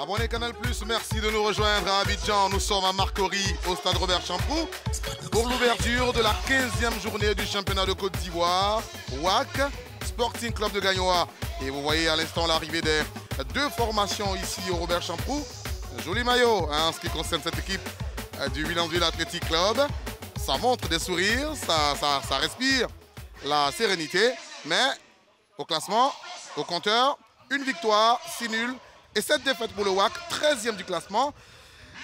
Abonnez Canal+, merci de nous rejoindre à Abidjan. Nous sommes à Marcory, au stade Robert Champrou, pour l'ouverture de la 15e journée du championnat de Côte d'Ivoire, WAC, Sporting Club de Gagnoa. Et vous voyez à l'instant l'arrivée des deux formations ici au Robert Champrou. Un joli maillot en ce qui concerne cette équipe du Williamsville Athletic Club. Ça montre des sourires, ça respire la sérénité, mais au classement, au compteur, une victoire, 6 nuls et 7 défaites pour le WAC, 13e du classement.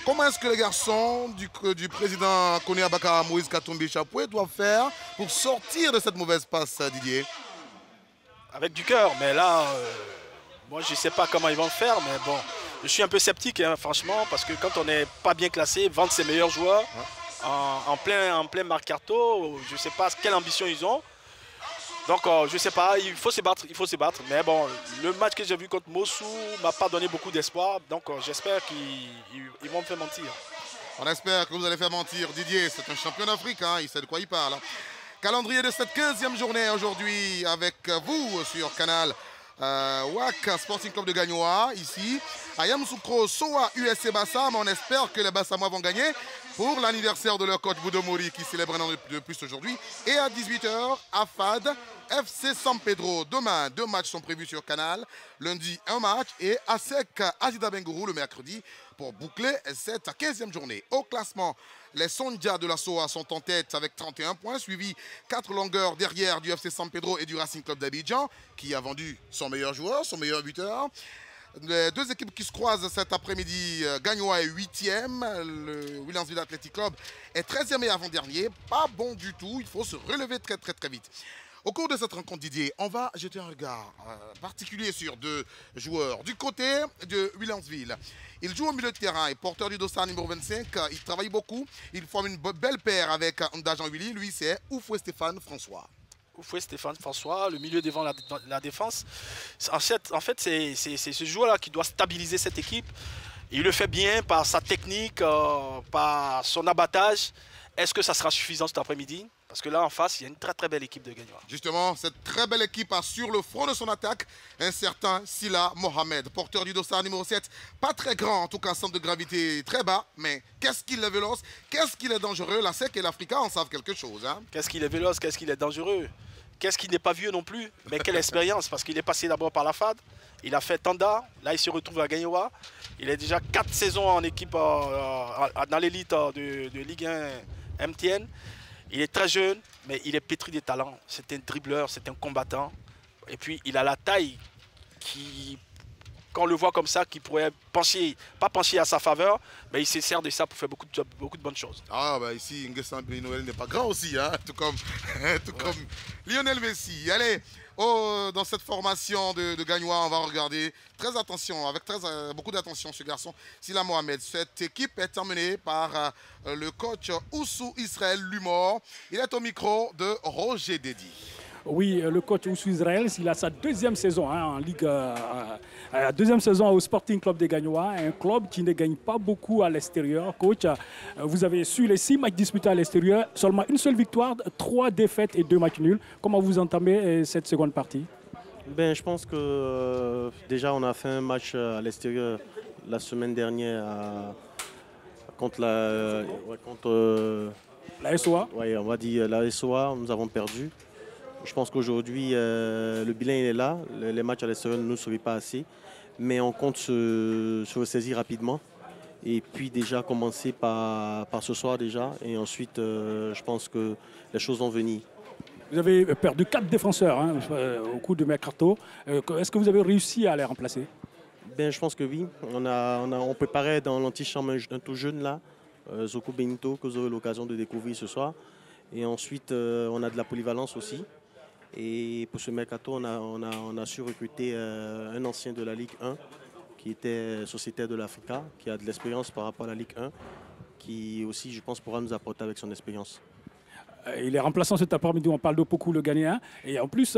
Comment est-ce que les garçons du président Koné Abaka Moïse Katumbi Chapoué doivent faire pour sortir de cette mauvaise passe, Didier? Avec du cœur, mais là, moi je ne sais pas comment ils vont faire, mais bon, je suis un peu sceptique, hein, franchement, parce que quand on n'est pas bien classé, vendre ses meilleurs joueurs en plein mercato, je ne sais pas quelle ambition ils ont. Donc je ne sais pas, il faut se battre, mais bon, le match que j'ai vu contre Mossou ne m'a pas donné beaucoup d'espoir, donc j'espère qu'ils vont me faire mentir. On espère que vous allez faire mentir. Didier, c'est un champion d'Afrique, hein, il sait de quoi il parle. Calendrier de cette 15e journée aujourd'hui avec vous sur Canal. WAC Sporting Club de Gagnoa ici. Ayam Soukro, Soa, USC Bassam. On espère que les Bassamois vont gagner pour l'anniversaire de leur coach Boudomori qui célèbre un an de plus aujourd'hui. Et à 18 h, AFAD, FC San Pedro. Demain, 2 matchs sont prévus sur Canal. Lundi, 1 match et ASEC Azida Bengourou le mercredi pour boucler cette 15e journée. Au classement, les Sondia de la SOA sont en tête avec 31 points, suivi 4 longueurs derrière du FC San Pedro et du Racing Club d'Abidjan, qui a vendu son meilleur joueur, son meilleur buteur. Les deux équipes qui se croisent cet après-midi, Gagnoa est 8e, le Williamsville Athletic Club est 13e et avant-dernier. Pas bon du tout, il faut se relever très vite. Au cours de cette rencontre, Didier, on va jeter un regard particulier sur 2 joueurs. Du côté de Williamsville, il joue au milieu de terrain et porteur du dossard numéro 25. Il travaille beaucoup. Il forme une belle paire avec Ndajan Willy. Lui, c'est Oufoué Stéphane François. Oufoué Stéphane François, le milieu devant la défense. En fait, c'est ce joueur-là qui doit stabiliser cette équipe. Il le fait bien par sa technique, par son abattage. Est-ce que ça sera suffisant cet après-midi? Parce que là, en face, il y a une très belle équipe de Gagnoa. Justement, cette très belle équipe a sur le front de son attaque un certain Silla Mohamed, porteur du dossard numéro 7. Pas très grand, en tout cas, centre de gravité très bas. Mais qu'est-ce qu'il est véloce, qu'est-ce qu'il est dangereux. La SEC et l'Africa en savent quelque chose. Hein. Qu'est-ce qu'il est véloce, qu'est-ce qu'il est dangereux. Qu'est-ce qu'il n'est pas vieux non plus. Mais quelle expérience, parce qu'il est passé d'abord par la FAD. Il a fait Tanda, là il se retrouve à Gagnoa. Il a déjà 4 saisons en équipe dans l'élite de Ligue 1 MTN. Il est très jeune, mais il est pétri de talent. C'est un dribbleur, c'est un combattant. Et puis, il a la taille qui, quand on le voit comme ça, qui pourrait pencher, pas pencher à sa faveur, mais il se sert de ça pour faire beaucoup de bonnes choses. Ah, bah ici, Nguessan Noël n'est pas grand aussi, hein, tout comme Lionel Messi. Allez, dans cette formation de Gagnoa, on va regarder très attention, avec beaucoup d'attention ce garçon, Silla Mohamed. Cette équipe est emmenée par le coach Oussou Israël Lumor. Il est au micro de Roger Dédi. Oui, le coach Oussou Israël, il a sa 2e saison en Ligue, 2e saison au Sporting Club de Gagnoa, un club qui ne gagne pas beaucoup à l'extérieur. Coach, vous avez su les 6 matchs disputés à l'extérieur, seulement une seule victoire, 3 défaites et 2 matchs nuls. Comment vous entamez cette seconde partie? Je pense que déjà on a fait un match à l'extérieur la semaine dernière contre la SOA. Oui, on va dire la SOA, nous avons perdu. Je pense qu'aujourd'hui, le bilan il est là. Les matchs à l'extérieur ne nous suffisent pas assez. Mais on compte se ressaisir rapidement. Et puis déjà commencer par ce soir déjà. Et ensuite, je pense que les choses vont venir. Vous avez perdu 4 défenseurs au cours de mercato. Est-ce que vous avez réussi à les remplacer? Je pense que oui. On préparait dans l'antichambre un tout jeune là, Zoko Benito, que vous aurez l'occasion de découvrir ce soir. Et ensuite, on a de la polyvalence aussi. Et pour ce mercato, on a su recruter un ancien de la Ligue 1 qui était sociétaire de l'Africa, qui a de l'expérience par rapport à la Ligue 1, qui aussi, je pense, pourra nous apporter avec son expérience. Il est remplaçant cet après-midi, on parle de beaucoup le Ghanéen. Et en plus,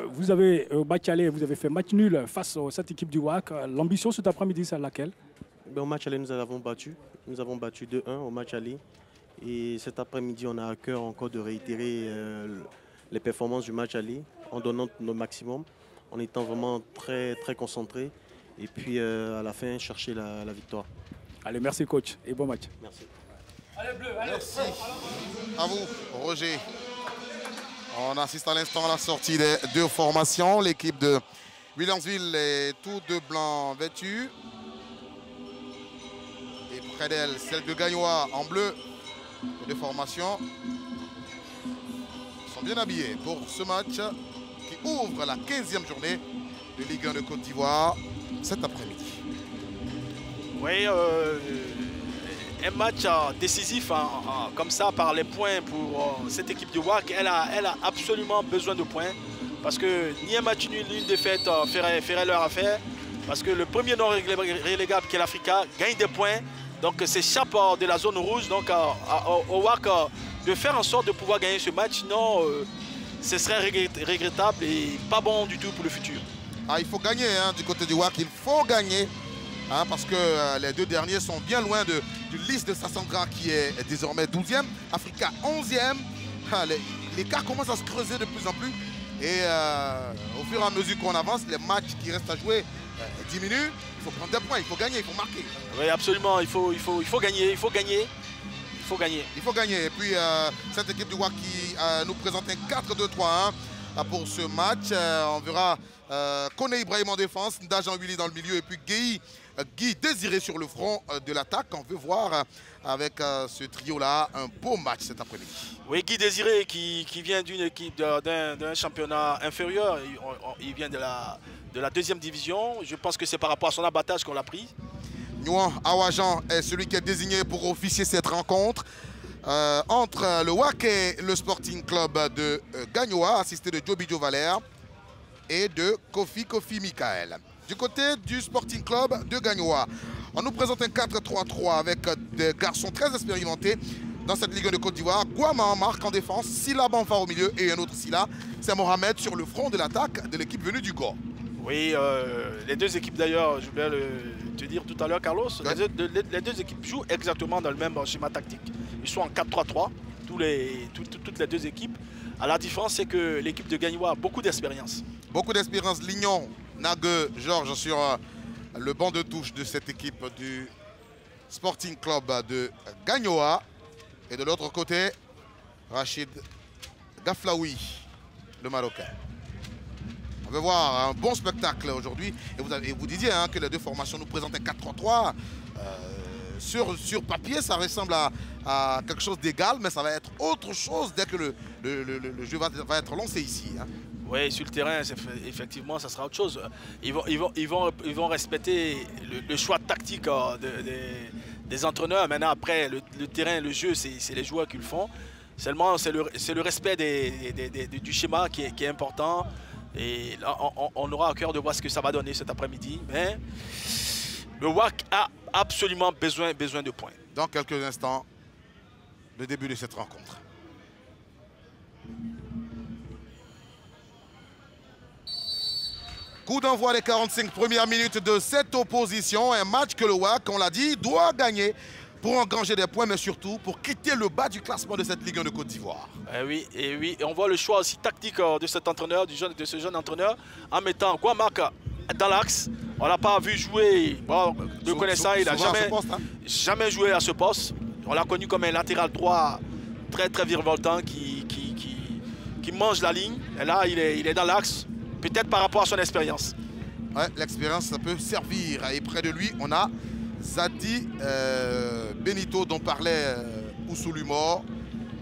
vous avez au match aller, vous avez fait match nul face à cette équipe du WAC. L'ambition cet après-midi, c'est laquelle? Au match aller, nous avons battu 2-1 au match aller. Et cet après-midi, on a à cœur encore de réitérer les performances du match aller en donnant notre maximum, en étant vraiment très concentré et puis à la fin chercher la victoire. Allez, merci coach et bon match. Merci. Merci à vous, Roger. On assiste à l'instant à la sortie des deux formations. L'équipe de Williamsville est tout de blanc vêtue. Et près d'elle, celle de Gagnoa en bleu. Les deux formations sont bien habillées pour ce match qui ouvre la 15e journée de Ligue 1 de Côte d'Ivoire cet après-midi. Oui, un match décisif comme ça par les points pour cette équipe de WAC. Elle a absolument besoin de points parce que ni un match nul ni une défaite ferait leur affaire. Parce que le premier non relégable qui est l'Africa gagne des points. Donc s'échappe de la zone rouge. Donc au WAC de faire en sorte de pouvoir gagner ce match. Sinon ce serait regrettable et pas bon du tout pour le futur. Ah, il faut gagner du côté du WAC, il faut gagner. Parce que les deux derniers sont bien loin du liste de Sassandra qui est désormais 12e, Africa 11e. L'écart commence à se creuser de plus en plus. Et au fur et à mesure qu'on avance, les matchs qui restent à jouer diminuent. Il faut prendre des points, il faut gagner, il faut marquer. Oui, absolument, il faut gagner, il faut gagner. Il faut gagner. Et puis cette équipe du WAC qui nous présente un 4-2-3-1 pour ce match. On verra Kone Ibrahim en défense, Ndajan Willy dans le milieu et puis Guy Désiré sur le front de l'attaque. On veut voir avec ce trio-là un beau match cet après-midi. Oui, Guy Désiré qui vient d'une équipe d'un championnat inférieur. Il vient de la deuxième division. Je pense que c'est par rapport à son abattage qu'on l'a pris. Nouan Awajan est celui qui est désigné pour officier cette rencontre entre le WAC et le Sporting Club de Gagnoa, assisté de Joby Joe Valère et de Kofi Michael. Du côté du Sporting Club de Gagnoa, on nous présente un 4-3-3 avec des garçons très expérimentés dans cette Ligue 1 de Côte d'Ivoire. Guama en marque en défense, Silla Banfar au milieu et un autre Silla. C'est Mohamed sur le front de l'attaque de l'équipe venue du Gor. Oui, les deux équipes d'ailleurs, je voulais te dire tout à l'heure, Carlos, les deux équipes jouent exactement dans le même schéma tactique. Ils sont en 4-3-3, toutes les deux équipes. La différence, c'est que l'équipe de Gagnoa a beaucoup d'expérience. Beaucoup d'expérience. Lignon, Nague, Georges sur le banc de touche de cette équipe du Sporting Club de Gagnoa. Et de l'autre côté, Rachid Gaflaoui, le Marocain. On veut voir un bon spectacle aujourd'hui. Et vous disiez que les deux formations nous présentent un 4-3-3. Sur papier, ça ressemble à quelque chose d'égal, mais ça va être autre chose dès que le jeu va être lancé ici. Oui, sur le terrain, effectivement, ça sera autre chose. Ils vont respecter le choix tactique des entraîneurs. Maintenant, après, le terrain, le jeu, c'est les joueurs qui le font. Seulement, c'est le respect du schéma qui est important. Et là, on aura à cœur de voir ce que ça va donner cet après-midi. Mais le WAC a absolument besoin de points. Dans quelques instants, le début de cette rencontre. Coup d'envoi des 45 premières minutes de cette opposition. Un match que le WAC, on l'a dit, doit gagner pour engranger des points, mais surtout pour quitter le bas du classement de cette Ligue 1 de Côte d'Ivoire. Et on voit le choix aussi tactique de cet entraîneur, de ce jeune entraîneur, en mettant Guamak dans l'axe. On l'a pas vu jouer, bon, de connaissant, il n'a jamais joué à ce poste. On l'a connu comme un latéral droit très très virevoltant qui mange la ligne. Et là, il est dans l'axe, peut-être par rapport à son expérience. Ouais, l'expérience, ça peut servir. Et près de lui, on a Zadi Benito, dont parlait Ousoulumor,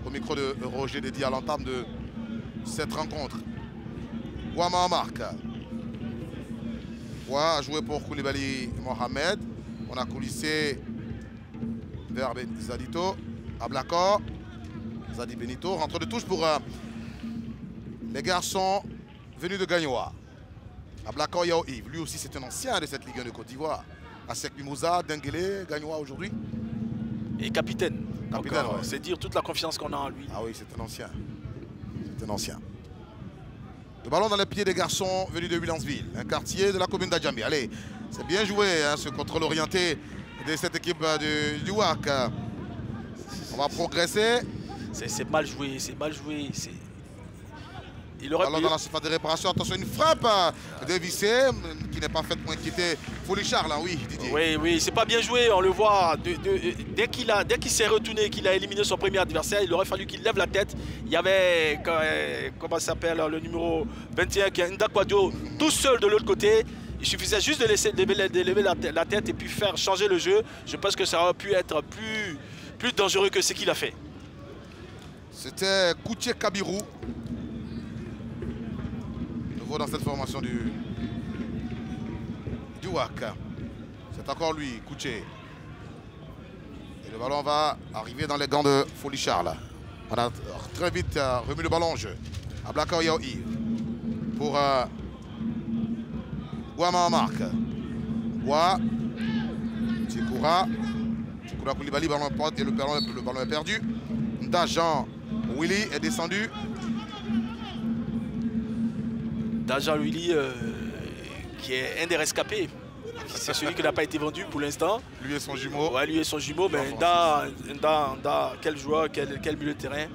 au micro de Roger Dédi à l'entame de cette rencontre. Ouama en marque. Ouah a joué pour Koulibaly Mohamed. On a coulissé vers Zadito. Ablakor. Zadi Benito. Rentre de touche pour les garçons venus de Gagnoa. Ablakor Yao Yves. Lui aussi, c'est un ancien de cette Ligue 1 de Côte d'Ivoire. Asek Mimouza, Dengele, Gagnoa aujourd'hui. Et capitaine. Capitaine, ouais. C'est dire toute la confiance qu'on a en lui. Ah oui, c'est un ancien. C'est un ancien. Le ballon dans les pieds des garçons venus de Williamsville, un quartier de la commune d'Adjamé. Allez, c'est bien joué, ce contrôle orienté de cette équipe du WAC. On va progresser. C'est mal joué, c'est mal joué. il aurait Alors pu. dans la surface de réparation, attention, une frappe de Vissé qui n'est pas faite pour inquiéter Folichard là, oui Didier. Oui, oui, c'est pas bien joué, on le voit. Dès qu'il s'est retourné, qu'il a éliminé son premier adversaire, il aurait fallu qu'il lève la tête. Il y avait, comment ça s'appelle, le numéro 21 qui est Ndakwadio, tout seul de l'autre côté. Il suffisait juste de lever la tête et puis faire changer le jeu. Je pense que ça aurait pu être plus dangereux que ce qu'il a fait. C'était Koutié Kabirou. Nouveau dans cette formation du WAC. C'est encore lui, Koutié. Et le ballon va arriver dans les gants de Folichard. On a très vite remis le ballon en jeu. Ablakor Yaoui pour Guama en marque. Bois. Tikoura Koulibaly, ballon et le ballon est perdu. Dajan Willy est descendu. Dajan Willy, qui est un des rescapés. C'est celui qui n'a pas été vendu pour l'instant. Lui et son jumeau. Ouais, lui et son jumeau. Mais quel joueur, quel milieu de terrain.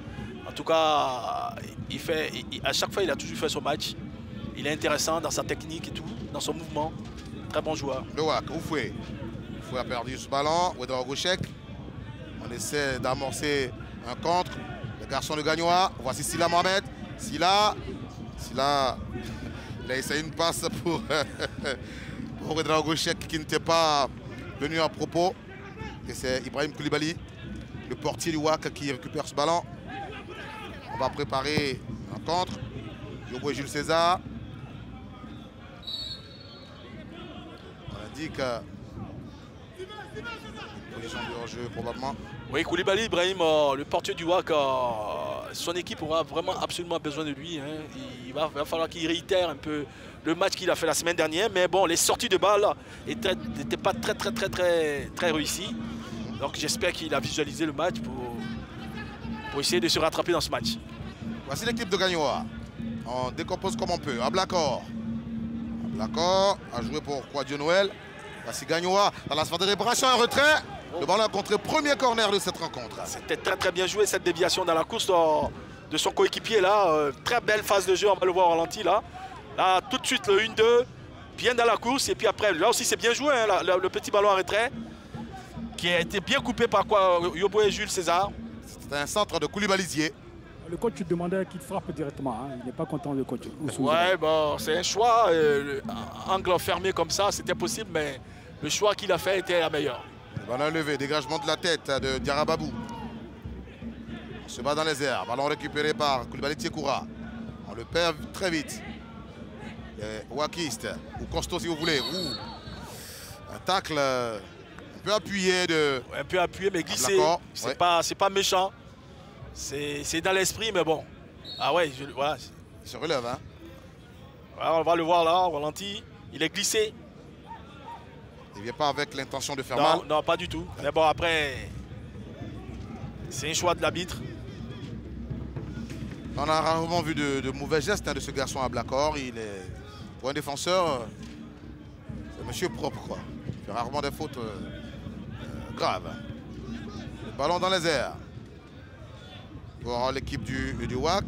En tout cas, à chaque fois, il a toujours fait son match. Il est intéressant dans sa technique et tout, dans son mouvement. Très bon joueur. Le WAC, Oufoué. Oufoué a perdu ce ballon. Ouedra Gauchek. On essaie d'amorcer un contre. Le garçon de Gagnoa. Voici Silla Mohamed. Silla, il a essayé une passe pour Ouedra Gauchek qui n'était pas venu à propos. Et c'est Ibrahim Koulibaly, le portier du WAC, qui récupère ce ballon. On va préparer un contre. Yobo et Jules César. On a dit que position de hors-jeu probablement. Oui, Koulibaly, Ibrahim, le portier du WAC, son équipe aura vraiment absolument besoin de lui. Hein. Il va falloir qu'il réitère un peu le match qu'il a fait la semaine dernière. Mais bon, les sorties de balles n'étaient pas très réussies. Donc j'espère qu'il a visualisé le match pour essayer de se rattraper dans ce match. Voici l'équipe de Gagnoa. On décompose comme on peut. Ablakor. Ablakor a joué pour Quadio Noël. Voici Gagnoa dans la sphère de réparation, un retrait. Le ballon a contré premier corner de cette rencontre. C'était très bien joué cette déviation dans la course de son coéquipier là. Très belle phase de jeu, on va le voir au ralenti là. Là tout de suite le 1-2, bien dans la course. Et puis après, là aussi c'est bien joué, hein, le petit ballon en retrait. Qui a été bien coupé par Yobo et Jules César. C'était un centre de Koulibalyzier. Le coach demandait qu'il frappe directement. Hein. Il n'est pas content, le coach. Ouais, bon, c'est un choix. Angle fermé comme ça, c'était possible, mais le choix qu'il a fait était la meilleure. Le ballon levé, dégagement de la tête de Diarababou. On se bat dans les airs. Ballon récupéré par Koulibaly Tiekoura. On le perd très vite. Wakiste, ou Costo si vous voulez. Un tacle un peu appuyé de. Ouais, un peu appuyé, mais glissé. C'est pas méchant. C'est dans l'esprit, mais bon. Ah ouais, voilà. Il se relève, hein. Voilà, on va le voir là, au ralenti. Il est glissé. Il ne vient pas avec l'intention de faire mal. Non, pas du tout. Mais bon, après, c'est un choix de l'arbitre. On a rarement vu de mauvais gestes de ce garçon à Ablakor. Il est, pour un défenseur, c'est monsieur propre, quoi. Il fait rarement des fautes graves. Le ballon dans les airs. Pour l'équipe du WAC.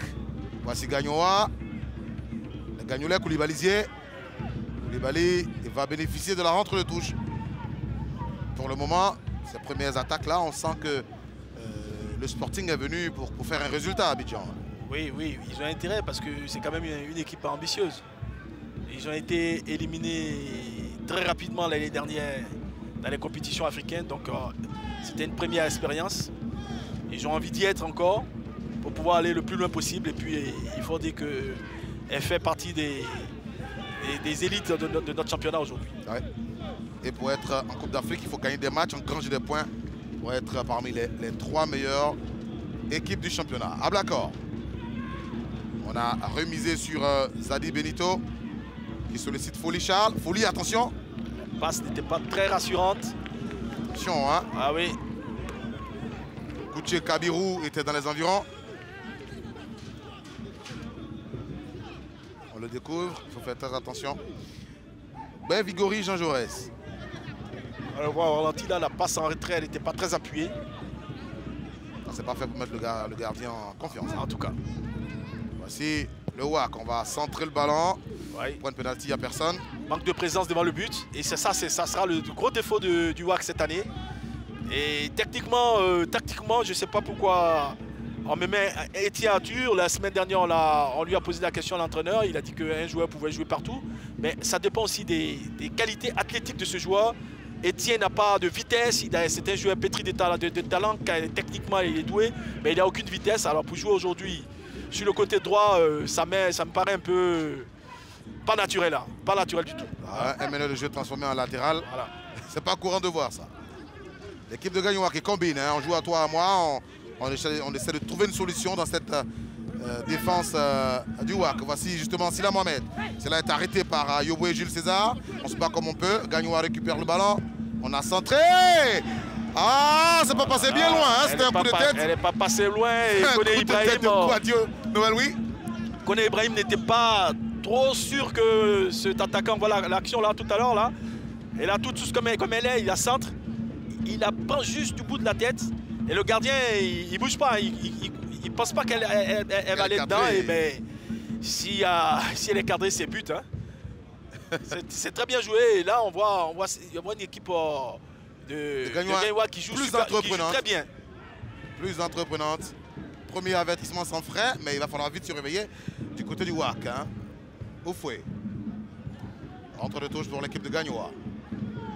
Voici Gagnoa. Le Gagnolais Koulibalyzier. Koulibaly va bénéficier de la rentre de touche. Pour le moment, ces premières attaques-là, on sent que le Sporting est venu pour faire un résultat à Abidjan. Oui, ils ont intérêt parce que c'est quand même une équipe ambitieuse. Ils ont été éliminés très rapidement l'année dernière dans les compétitions africaines. Donc c'était une première expérience. Ils ont envie d'y être encore pour pouvoir aller le plus loin possible. Et puis il faut dire qu'elle fait partie des élites de notre championnat aujourd'hui. Ouais. Et pour être en Coupe d'Afrique, il faut gagner des matchs, engranger des points pour être parmi les 3 meilleures équipes du championnat. Ablakor. On a remisé sur Zadi Benito qui sollicite Folichard. Folie, attention. La passe n'était pas très rassurante. Attention, hein. Ah oui. Koutié Kabirou était dans les environs. On le découvre, il faut faire très attention. Ben Vigori, Jean Jaurès. On le voit au ralenti, là, la passe en retrait, elle n'était pas très appuyée. C'est pas fait pour mettre le gardien en confiance. En tout cas. Voici Le WAC, on va centrer le ballon. Ouais. Point de pénalty, il n'y a personne. Manque de présence devant le but. Et ça sera le gros défaut du WAC cette année. Et tactiquement, je ne sais pas pourquoi on me met Etienne Arthur. La semaine dernière, on lui a posé la question à l'entraîneur. Il a dit qu'un joueur pouvait jouer partout. Mais ça dépend aussi des qualités athlétiques de ce joueur. Etienne n'a pas de vitesse. C'est un joueur pétri de talent. Techniquement, il est doué. Mais il n'a aucune vitesse. Alors pour jouer aujourd'hui sur le côté droit, ça me paraît un peu pas naturel là. Pas naturel du tout. Un meneur de jeu transformé en latéral. Voilà. C'est pas courant de voir ça. L'équipe de Gagnoa qui combine, hein. On joue à toi, à moi, on essaie de trouver une solution dans cette défense du WAC. Voici justement Sila Mohamed. Cela est arrêté par Yoboué Jules César. On se bat comme on peut. Gagnoa récupère le ballon. On a centré. Ah, c'est pas passé bien loin, hein. C'était un coup de tête. Elle n'est pas passée loin. Et Koné Ibrahim n'était pas trop sûr que cet attaquant, voilà l'action là tout à l'heure là. Et là tout comme elle est, il la centre. Il la prend juste du bout de la tête et le gardien il bouge pas, il pense pas qu'elle va aller dedans, mais si elle est cadrée c'est but. Hein. C'est très bien joué et là on voit une équipe de Gagnoa qui joue très bien. Plus entreprenante. Premier avertissement sans frais, mais il va falloir vite se réveiller du côté du WAC. Hein. Au fouet. Entre de touche pour l'équipe de Gagnoa.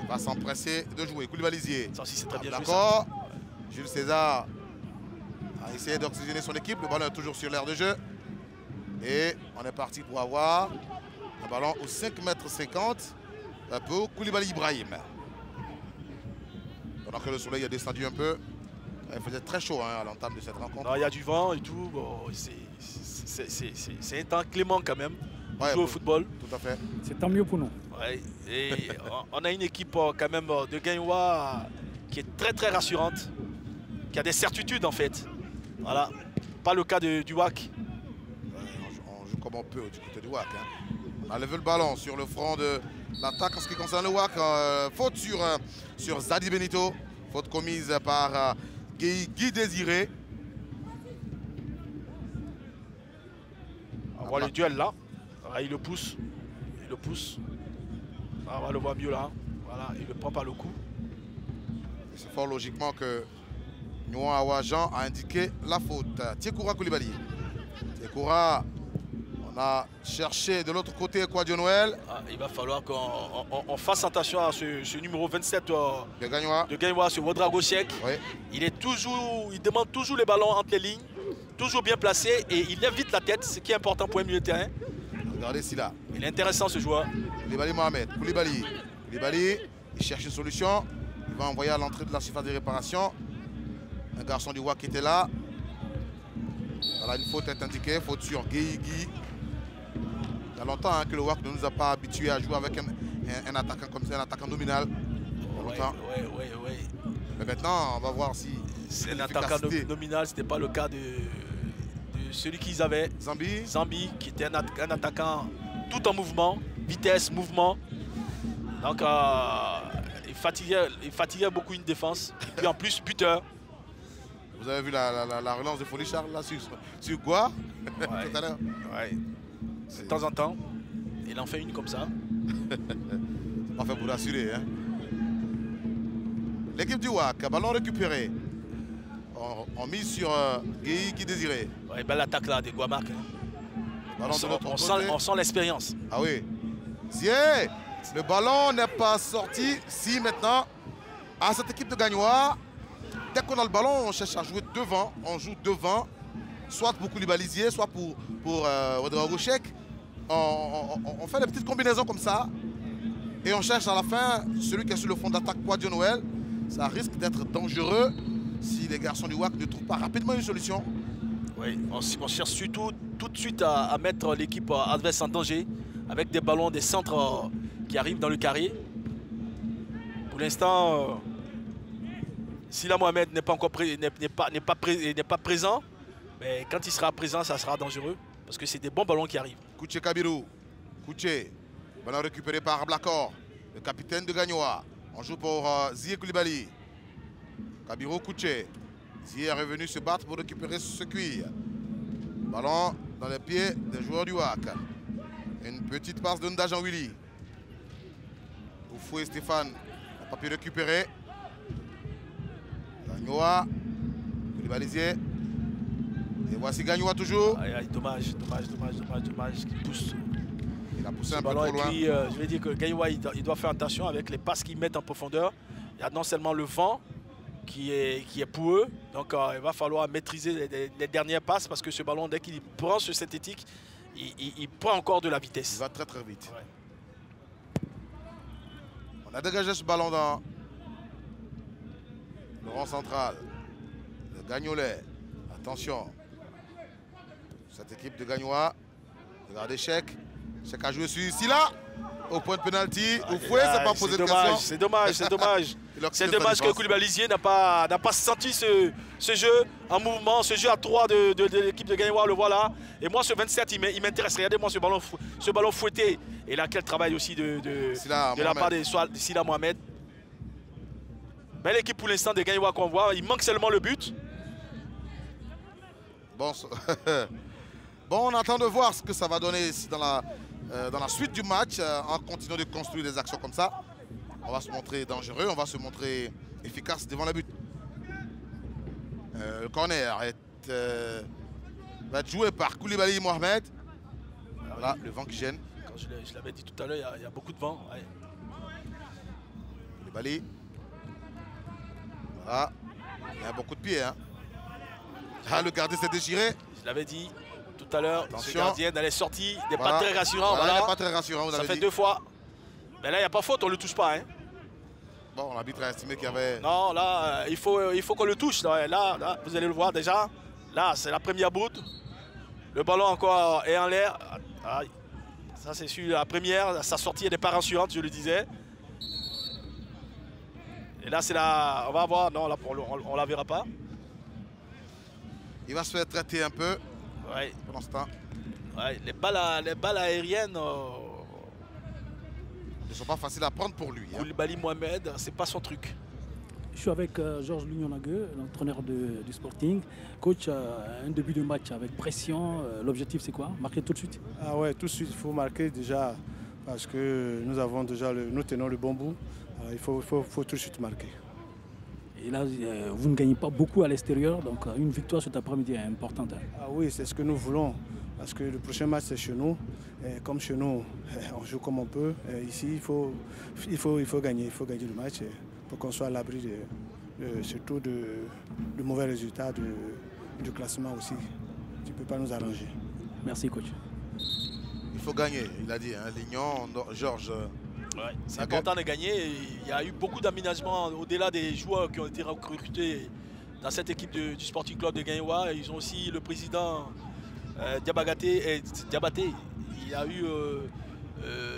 Va s'empresser de jouer. Koulibalisier. Ça aussi c'est très bien joué. D'accord. Jules César a essayé d'oxygéner son équipe. Le ballon est toujours sur l'aire de jeu. Et on est parti pour avoir un ballon au 5,50 m pour Koulibaly Ibrahim. Pendant que le soleil a descendu un peu. Il faisait très chaud, hein, à l'entame de cette rencontre. Il y a du vent et tout. Bon, c'est un temps clément quand même. Ouais, jouer au football. Tout à fait. C'est tant mieux pour nous. Ouais, et on a une équipe quand même de Gagnoa qui est très très rassurante, qui a des certitudes en fait. Voilà, pas le cas du WAC. On joue comme on peut du côté du WAC. Hein. On a levé le ballon sur le front de l'attaque en ce qui concerne le WAC. Faute sur Zadi Benito. Faute commise par Guy Désiré. On voit le duel là. Ah, il le pousse. Ah, on va le voir mieux là. Voilà, il ne prend pas le coup. C'est fort logiquement que Nouan Awajan a indiqué la faute. Tiekoura Koulibaly. Tiekoura, on a cherché de l'autre côté Kwadio Noël. Ah, il va falloir qu'on fasse attention à ce numéro 27 de Gagnoa, ce Wodrago Chek. Oui. Il demande toujours les ballons entre les lignes, toujours bien placé et il lève vite la tête, ce qui est important pour un milieu de terrain. Regardez Sila. Il est intéressant ce joueur. Koulibaly Mohamed. Koulibaly, il cherche une solution. Il va envoyer à l'entrée de la surface de réparation. Un garçon du WAC qui était là. Voilà, une faute est indiquée. Faute sur Guy. Il y a longtemps hein, que le WAC ne nous a pas habitués à jouer avec un attaquant comme ça, un attaquant nominal. Oui. Mais maintenant, on va voir si c'est un attaquant nominal. Ce n'était pas le cas de celui qu'ils avaient. Zambi, qui était un attaquant tout en mouvement, vitesse, mouvement. Donc, il fatiguait beaucoup une défense. Et en plus, buteur. Vous avez vu la relance de Folie Charles là sur Goua tout à l'heure. Ouais. De temps en temps, il en fait une comme ça. C'est pas fait pour rassurer. Hein. L'équipe du WAC, ballon récupéré. On mise sur Guy Désiré. Ouais, belle attaque là de Guamarc. Hein. On sent l'expérience. Ah oui. Le ballon n'est pas sorti. Si maintenant, à cette équipe de Gagnoa, dès qu'on a le ballon, on cherche à jouer devant. On joue devant, soit pour Koulibaly, soit pour Wodrago Chek. On fait des petites combinaisons comme ça. Et on cherche à la fin celui qui est sur le fond d'attaque, Kwadio Noël. Ça risque d'être dangereux si les garçons du WAC ne trouvent pas rapidement une solution. Oui, on cherche surtout tout de suite à mettre l'équipe adverse en danger avec des ballons, des centres qui arrivent dans le carré. Pour l'instant, Sila Mohamed n'est pas encore n'est pas présent, mais quand il sera présent, ça sera dangereux parce que c'est des bons ballons qui arrivent. Kouché Kabirou, ballon récupéré par Blacor, le capitaine de Gagnoa. On joue pour Zié Koulibaly. Kabirou Kouché. Zié est revenu se battre pour récupérer ce cuir. Ballon dans les pieds des joueurs du WAC. Une petite passe de Ndajan Willy. Oufoué Stéphane n'a pas pu récupérer. Gagnoa, Koulibalisier. Et voici Gagnoa toujours. Aïe, aïe, dommage qu'il pousse. Il a poussé Ce un peu ballon, trop loin. puis, je vais dire que Gagnoa, il doit faire attention avec les passes qu'ils mettent en profondeur. Il y a non seulement le vent qui est pour eux, donc il va falloir maîtriser les dernières passes parce que ce ballon, dès qu'il prend ce synthétique, il prend encore de la vitesse. Il va très très vite. Ouais. On a dégagé ce ballon dans le rond central. Le Gagnolet. Attention. Cette équipe de Gagnois. Regardez Cheikh. Cheikh a joué celui-ci là. Au point de pénalty. Oufoué, ça n'a pas posé de question. C'est dommage. C'est dommage que Koulibalisier n'a pas senti ce jeu en mouvement, ce jeu à 3 de l'équipe de Gagnoa, le voilà. Et moi, ce 27, il m'intéresse. Regardez-moi ce ballon fouetté. Et là, quel travail aussi de la part de Sila Mohamed. Belle équipe pour l'instant de Gagnoa qu'on voit. Il manque seulement le but. Bon, on attend de voir ce que ça va donner ici dans la suite du match, en continuant de construire des actions comme ça. On va se montrer dangereux, on va se montrer efficace devant le but. Le corner va être joué par Koulibaly Mohamed. Voilà, le vent qui gêne. Quand je l'avais dit tout à l'heure, il y a beaucoup de vent. Ouais. Koulibaly. Voilà, il y a beaucoup de pieds. Hein. Ah, le gardien s'est déchiré. Je l'avais dit tout à l'heure, ce gardien dans les sorties n'est Voilà. pas très rassurant. Voilà, Voilà. il n'est pas très rassurant, vous Ça avez fait dit. 2 fois. Mais là, il n'y a pas faute, on ne le touche pas. Hein. Bon, l'arbitre a estimé qu'il y avait... Non, là, il faut qu'on le touche. Là, vous allez le voir déjà. Là, c'est la première boute. Le ballon encore est en l'air. Ah, ça, c'est sur la première. Sa sortie n'est pas rassurante, je le disais. Et là, c'est la... On va voir. Non, là, on ne la verra pas. Il va se faire traiter un peu Ouais. pendant ce temps. Ouais, les balles aériennes, Ne sont pas faciles à prendre pour lui. Hein. Koulibaly Mohamed, c'est pas son truc. Je suis avec Georges Lugnonageu, l'entraîneur du Sporting. Coach, un début de match avec pression. L'objectif, c'est quoi? Marquer tout de suite? Ah ouais, tout de suite, il faut marquer déjà parce que nous avons déjà nous tenons le bon bout. Alors, il faut tout de suite marquer. Et là, vous ne gagnez pas beaucoup à l'extérieur, donc une victoire cet après-midi est importante. Hein. Ah oui, c'est ce que nous voulons parce que le prochain match c'est chez nous. Et comme chez nous, on joue comme on peut. Et ici, il faut gagner, le match pour qu'on soit à l'abri surtout de mauvais résultats du classement aussi. Tu ne peux pas nous arranger. Merci, coach. Il faut gagner, il a dit. Hein. Lignon, Georges. Ouais, c'est important de gagner. Il y a eu beaucoup d'aménagements au-delà des joueurs qui ont été recrutés dans cette équipe du Sporting Club de Gagnoa. Ils ont aussi le président Diabaté. Il a eu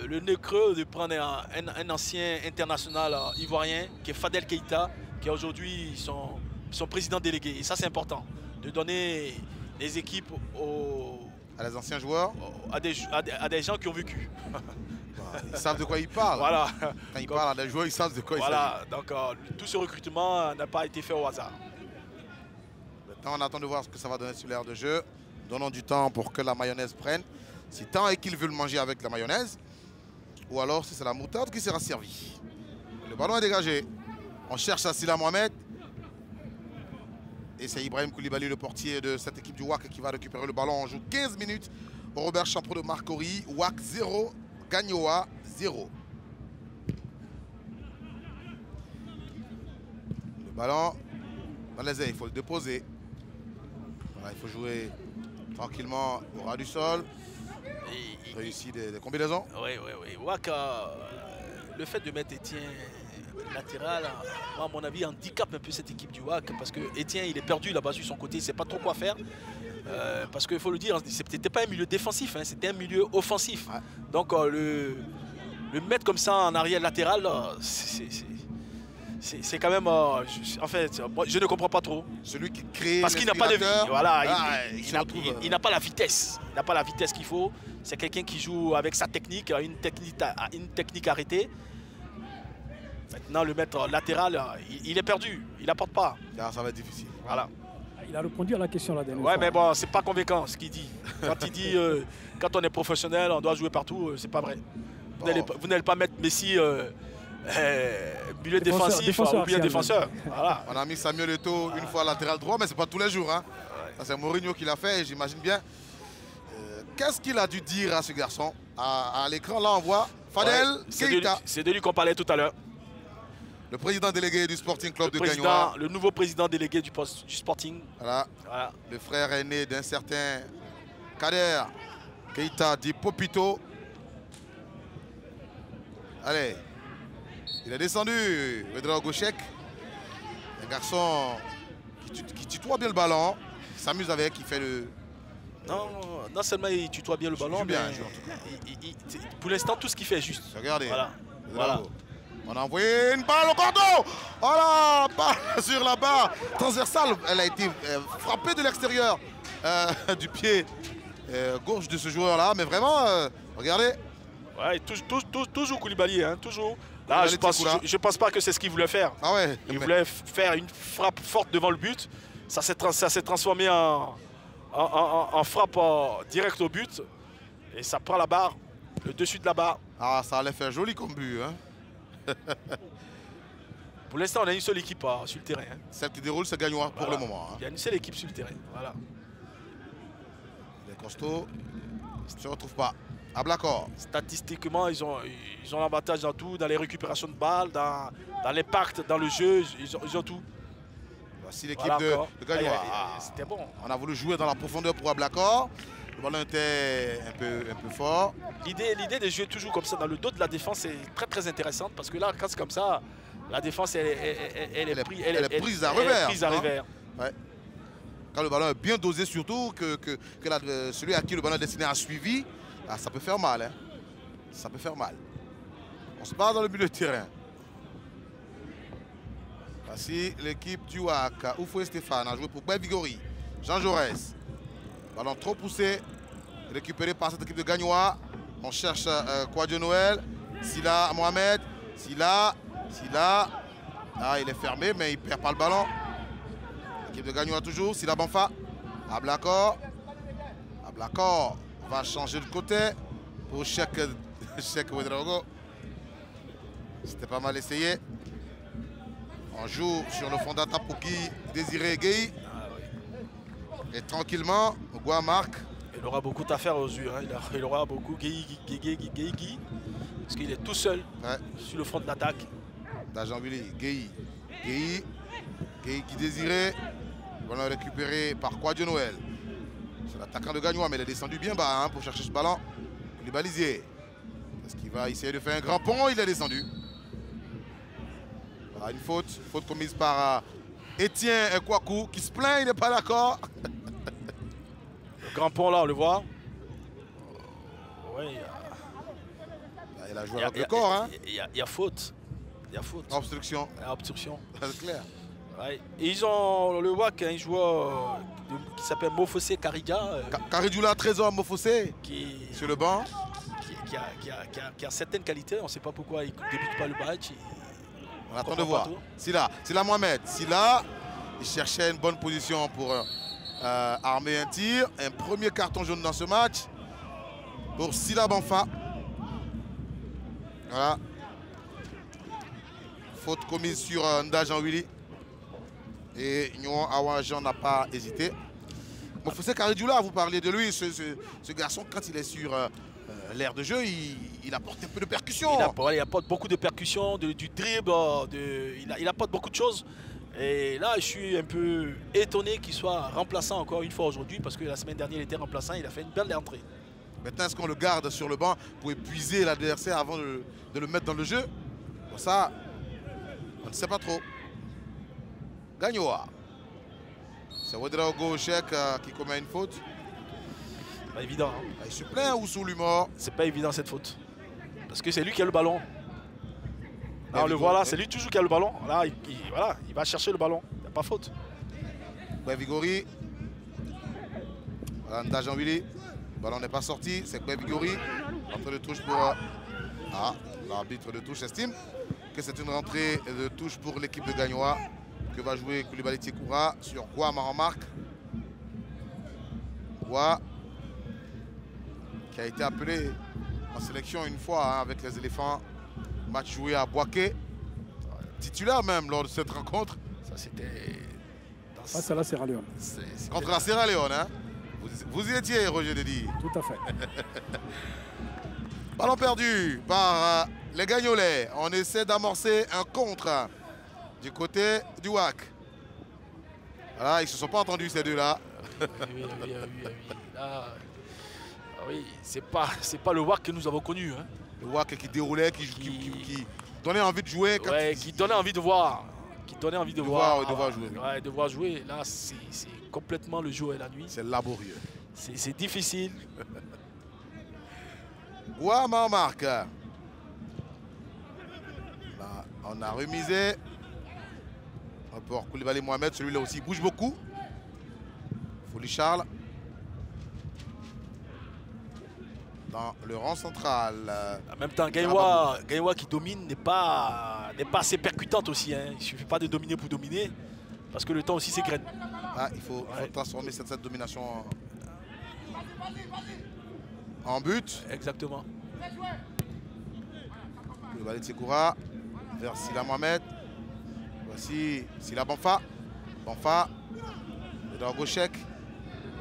le nez creux de prendre un ancien international ivoirien qui est Fadel Keïta, qui est aujourd'hui son président délégué. Et ça, c'est important, de donner les équipes À les anciens joueurs, à des gens qui ont vécu. ils savent de quoi ils parlent. Voilà. Quand ils parlent à des joueurs, ils savent de quoi Voilà, donc tout ce recrutement n'a pas été fait au hasard. il s'agit. Maintenant, on attend de voir ce que ça va donner sur l'aire de jeu. Donnons du temps pour que la mayonnaise prenne. Si tant est qu'ils veulent manger avec la mayonnaise, ou alors si c'est la moutarde qui sera servie. Le ballon est dégagé. On cherche Sila Mohamed. Et c'est Ibrahim Koulibaly, le portier de cette équipe du WAC, qui va récupérer le ballon. On joue 15 minutes au Robert Champrou de Marcory. WAC 0, Gagnoa 0. Le ballon dans les airs, il faut le déposer. Voilà, il faut jouer tranquillement au ras du sol. Réussit des combinaisons. Oui. WAC, le fait de mettre Etienne latéral, à mon avis, handicape un peu cette équipe du WAC parce que Etienne, il est perdu là-bas sur son côté, il ne sait pas trop quoi faire. Parce qu'il faut le dire, c'était pas un milieu défensif, hein, c'était un milieu offensif. Ouais. Donc le mettre comme ça en arrière latéral, c'est quand même... en fait, moi, je ne comprends pas trop. Celui qui crée... Parce qu'il n'a pas de... Voilà, il n'a pas la vitesse. Il n'a pas la vitesse qu'il faut. C'est quelqu'un qui joue avec sa technique, une technique arrêtée. Maintenant, le mettre latéral, il est perdu. Il n'apporte pas. Ah, ça va être difficile. Voilà. Il a répondu à la question la dernière Ouais, fois. mais bon, c'est pas convaincant ce qu'il dit. Quand il dit quand on est professionnel, on doit jouer partout, c'est pas vrai. Vous n'allez pas mettre Messi milieu défensif ou bien défenseur. Voilà. On a mis Samuel Eto'o une fois latéral droit, mais c'est pas tous les jours. Hein. C'est Mourinho qui l'a fait, j'imagine bien. Qu'est-ce qu'il a dû dire à ce garçon? À l'écran, là, on voit Fadel Keita. C'est de lui qu'on parlait tout à l'heure. Le président délégué du Sporting Club de Gagnoa. Le nouveau président délégué du Sporting. Voilà. Le frère aîné d'un certain Kader Keita dit Popito. Allez. Il est descendu. Ouedraogo Shek. Un garçon qui tutoie bien le ballon. Il s'amuse avec, il fait le... Non seulement il tutoie bien le ballon, bien, mais pour l'instant, tout ce qu'il fait est juste. Regardez. Voilà. On a envoyé une balle au cordeau. Voilà, balle sur la barre transversale. Elle a été frappée de l'extérieur du pied gauche de ce joueur-là. Mais vraiment, regardez. Ouais, toujours Koulibaly, hein, toujours. Là, je pense pas que c'est ce qu'il voulait faire. Ah ouais. Il voulait faire une frappe forte devant le but. Ça s'est transformé en frappe direct au but. Et ça prend la barre, le dessus de la barre. Ah, ça allait faire joli comme but. Hein. Pour l'instant, on a une seule équipe sur le terrain. Hein. Celle qui déroule, c'est Gagnoa pour le moment. Hein. Il y a une seule équipe sur le terrain. Voilà. Les costauds ne se retrouvent pas. À Blacor. Statistiquement, ils ont l'avantage dans tout, dans les récupérations de balles, dans l'impact, dans le jeu, ils ont tout. Voici l'équipe de Gagnoa. C'était bon. On a voulu jouer dans la profondeur pour Blacor. Le ballon était un peu fort. L'idée de jouer toujours comme ça dans le dos de la défense est très très intéressante parce que là, quand c'est comme ça, la défense elle est prise à revers. Ouais. Quand le ballon est bien dosé, surtout que celui à qui le ballon est destiné a suivi, ça peut faire mal. Hein. Ça peut faire mal. On se bat dans le milieu de terrain. Voici l'équipe du WAC. Oufoué Stéphane a joué pour Vigori. Jean Jaurès. Ballon trop poussé. Récupéré par cette équipe de Gagnoa. On cherche Kouadio Noël. Silla Mohamed. Silla. Ah, il est fermé, mais il ne perd pas le ballon. L'équipe de Gagnoa toujours. Silla Banfa. Ablakor. Ablakor va changer de côté pour Cheikh Ouedraogo. C'était pas mal essayé. On joue sur le fond d'attaque pour qui Désiré Gueye. Et tranquillement, Goua marque. Il aura beaucoup d'affaires aux yeux. Hein. Il aura beaucoup Gueye, parce qu'il est tout seul sur le front de l'attaque. D'Agent Willy, Gueye qui Désiré. Ballon récupéré par Kouadio Noël. C'est l'attaquant de Gagnoa, mais il est descendu bien bas pour chercher ce ballon. Les balisiers. Est-ce qu'il va essayer de faire un grand pont? Il est descendu. Voilà, une faute commise par Etienne Kouakou qui se plaint, il n'est pas d'accord. Le grand pont là, on le voit. Ouais, il a joué avec le corps. Il y a faute. Obstruction. Obstruction. C'est clair. Ouais. Et ils ont le WAC, un joueur qui s'appelle Mofossé Kariga. Karidjoula Trésor Mofossé sur le banc. Qui a certaines qualités. On ne sait pas pourquoi il ne débute pas le match. On attend de voir. Silla Mohamed. Silla, il cherchait une bonne position pour armer un tir. Un premier carton jaune dans ce match pour Silla Banfa. Voilà. Faute commise sur Ndajan Willy. Et Nyon Awajan n'a pas hésité. Mofossé Karidjoula, vous parliez de lui, ce garçon, quand il est sur l'aire de jeu, il apporte un peu de percussion. Il apporte beaucoup de percussion, du dribble, il apporte beaucoup de choses. Et là, je suis un peu étonné qu'il soit remplaçant encore une fois aujourd'hui, parce que la semaine dernière, il était remplaçant, il a fait une belle entrée. Maintenant, est-ce qu'on le garde sur le banc pour épuiser l'adversaire avant de le mettre dans le jeu? Bon, ça, on ne sait pas trop. Gagnoa. C'est Ouedraogo Shek qui commet une faute. Pas évident. Hein. Il se plaint ou sous l'humour? C'est pas évident cette faute. Parce que c'est lui qui a le ballon. Là, on le voit là, c'est lui toujours qui a le ballon. Là, voilà, il va chercher le ballon. Il n'y a pas faute. Vigori. Voilà, Ndajan Willy. Le ballon n'est pas sorti. C'est Vigori. Entrée de touche pour... l'arbitre de touche estime que c'est une rentrée de touche pour l'équipe de Gagnoa. que va jouer Koulibaly Tiekoura sur Guama en marque. Gua qui a été appelé en sélection une fois hein, avec les éléphants. Match joué à Boaké. Titulaire même lors de cette rencontre. Ça c'était... Face à la Sierra Leone. Contre la Sierra Leone. Hein. Vous y étiez, Roger Dedi. Tout à fait. Ballon perdu par les Gagnolais. On essaie d'amorcer un contre du côté du WAC. Voilà, ils ne se sont pas entendus ces deux-là. Oui. Là, oui, c'est pas le WAC que nous avons connu. Hein. Le WAC qui déroulait, qui donnait envie de jouer. Ouais, qui donnait envie de voir. Qui donnait envie de voir jouer. Ouais, de voir jouer. Là, c'est complètement le jour et la nuit. C'est laborieux. C'est difficile. Guama en marque. Là, on a remisé. Rapport Koulibaly Mohamed, celui-là aussi bouge beaucoup. Folie Charles. Dans le rang central. En même temps, Gaïwa qui domine n'est pas assez percutante aussi. Hein. Il ne suffit pas de dominer pour dominer. Parce que le temps aussi s'égrène. Ah, il faut transformer cette domination en but. Exactement. Koulibaly Tiekoura vers Sila Mohamed. Voici Sila Banfa. Banfa. Le Drago Chek.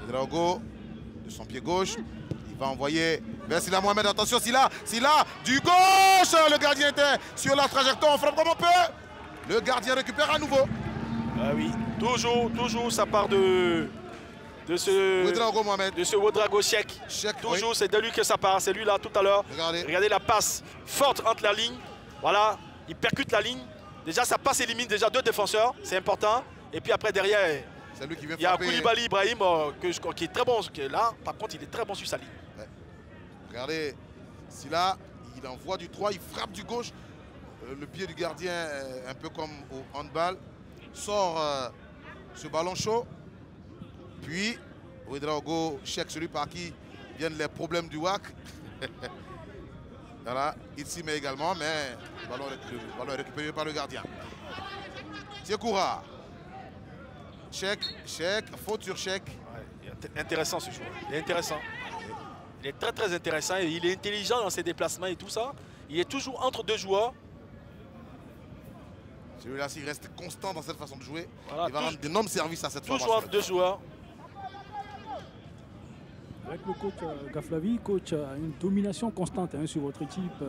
Le Drago de son pied gauche. Il va envoyer vers Sila Mohamed. Attention, Sila du gauche. Le gardien était sur la trajectoire. On frappe comme on peut. Le gardien récupère à nouveau. Ah oui, toujours ça part de ce Ouedraogo Chek. Toujours, oui. C'est de lui que ça part. C'est lui là tout à l'heure. Regardez la passe forte entre la ligne. Voilà, il percute la ligne. Déjà, sa passe élimine déjà 2 défenseurs. C'est important. Et puis après, derrière, lui qui vient il y a Koulibaly Ibrahim qui est très bon. Là, par contre, il est très bon sur sa ligne. Ouais. Regardez, Sila, il envoie du 3, il frappe du gauche. Le pied du gardien, un peu comme au handball, sort ce ballon chaud. Puis, Ouedraogo Chek, celui par qui viennent les problèmes du WAC. Voilà, ici mais également, mais le ballon est récupéré par le gardien. Tiekoura. Chek, faute sur Chek. Ouais, intéressant ce joueur, il est intéressant. Il est très intéressant, il est intelligent dans ses déplacements et tout ça. Il est toujours entre 2 joueurs. Celui-là, s'il reste constant dans cette façon de jouer, voilà, il va rendre d'énormes services à cette formation. Toujours entre 2 joueurs. Avec le coach Gaflavi, coach a une domination constante sur votre équipe.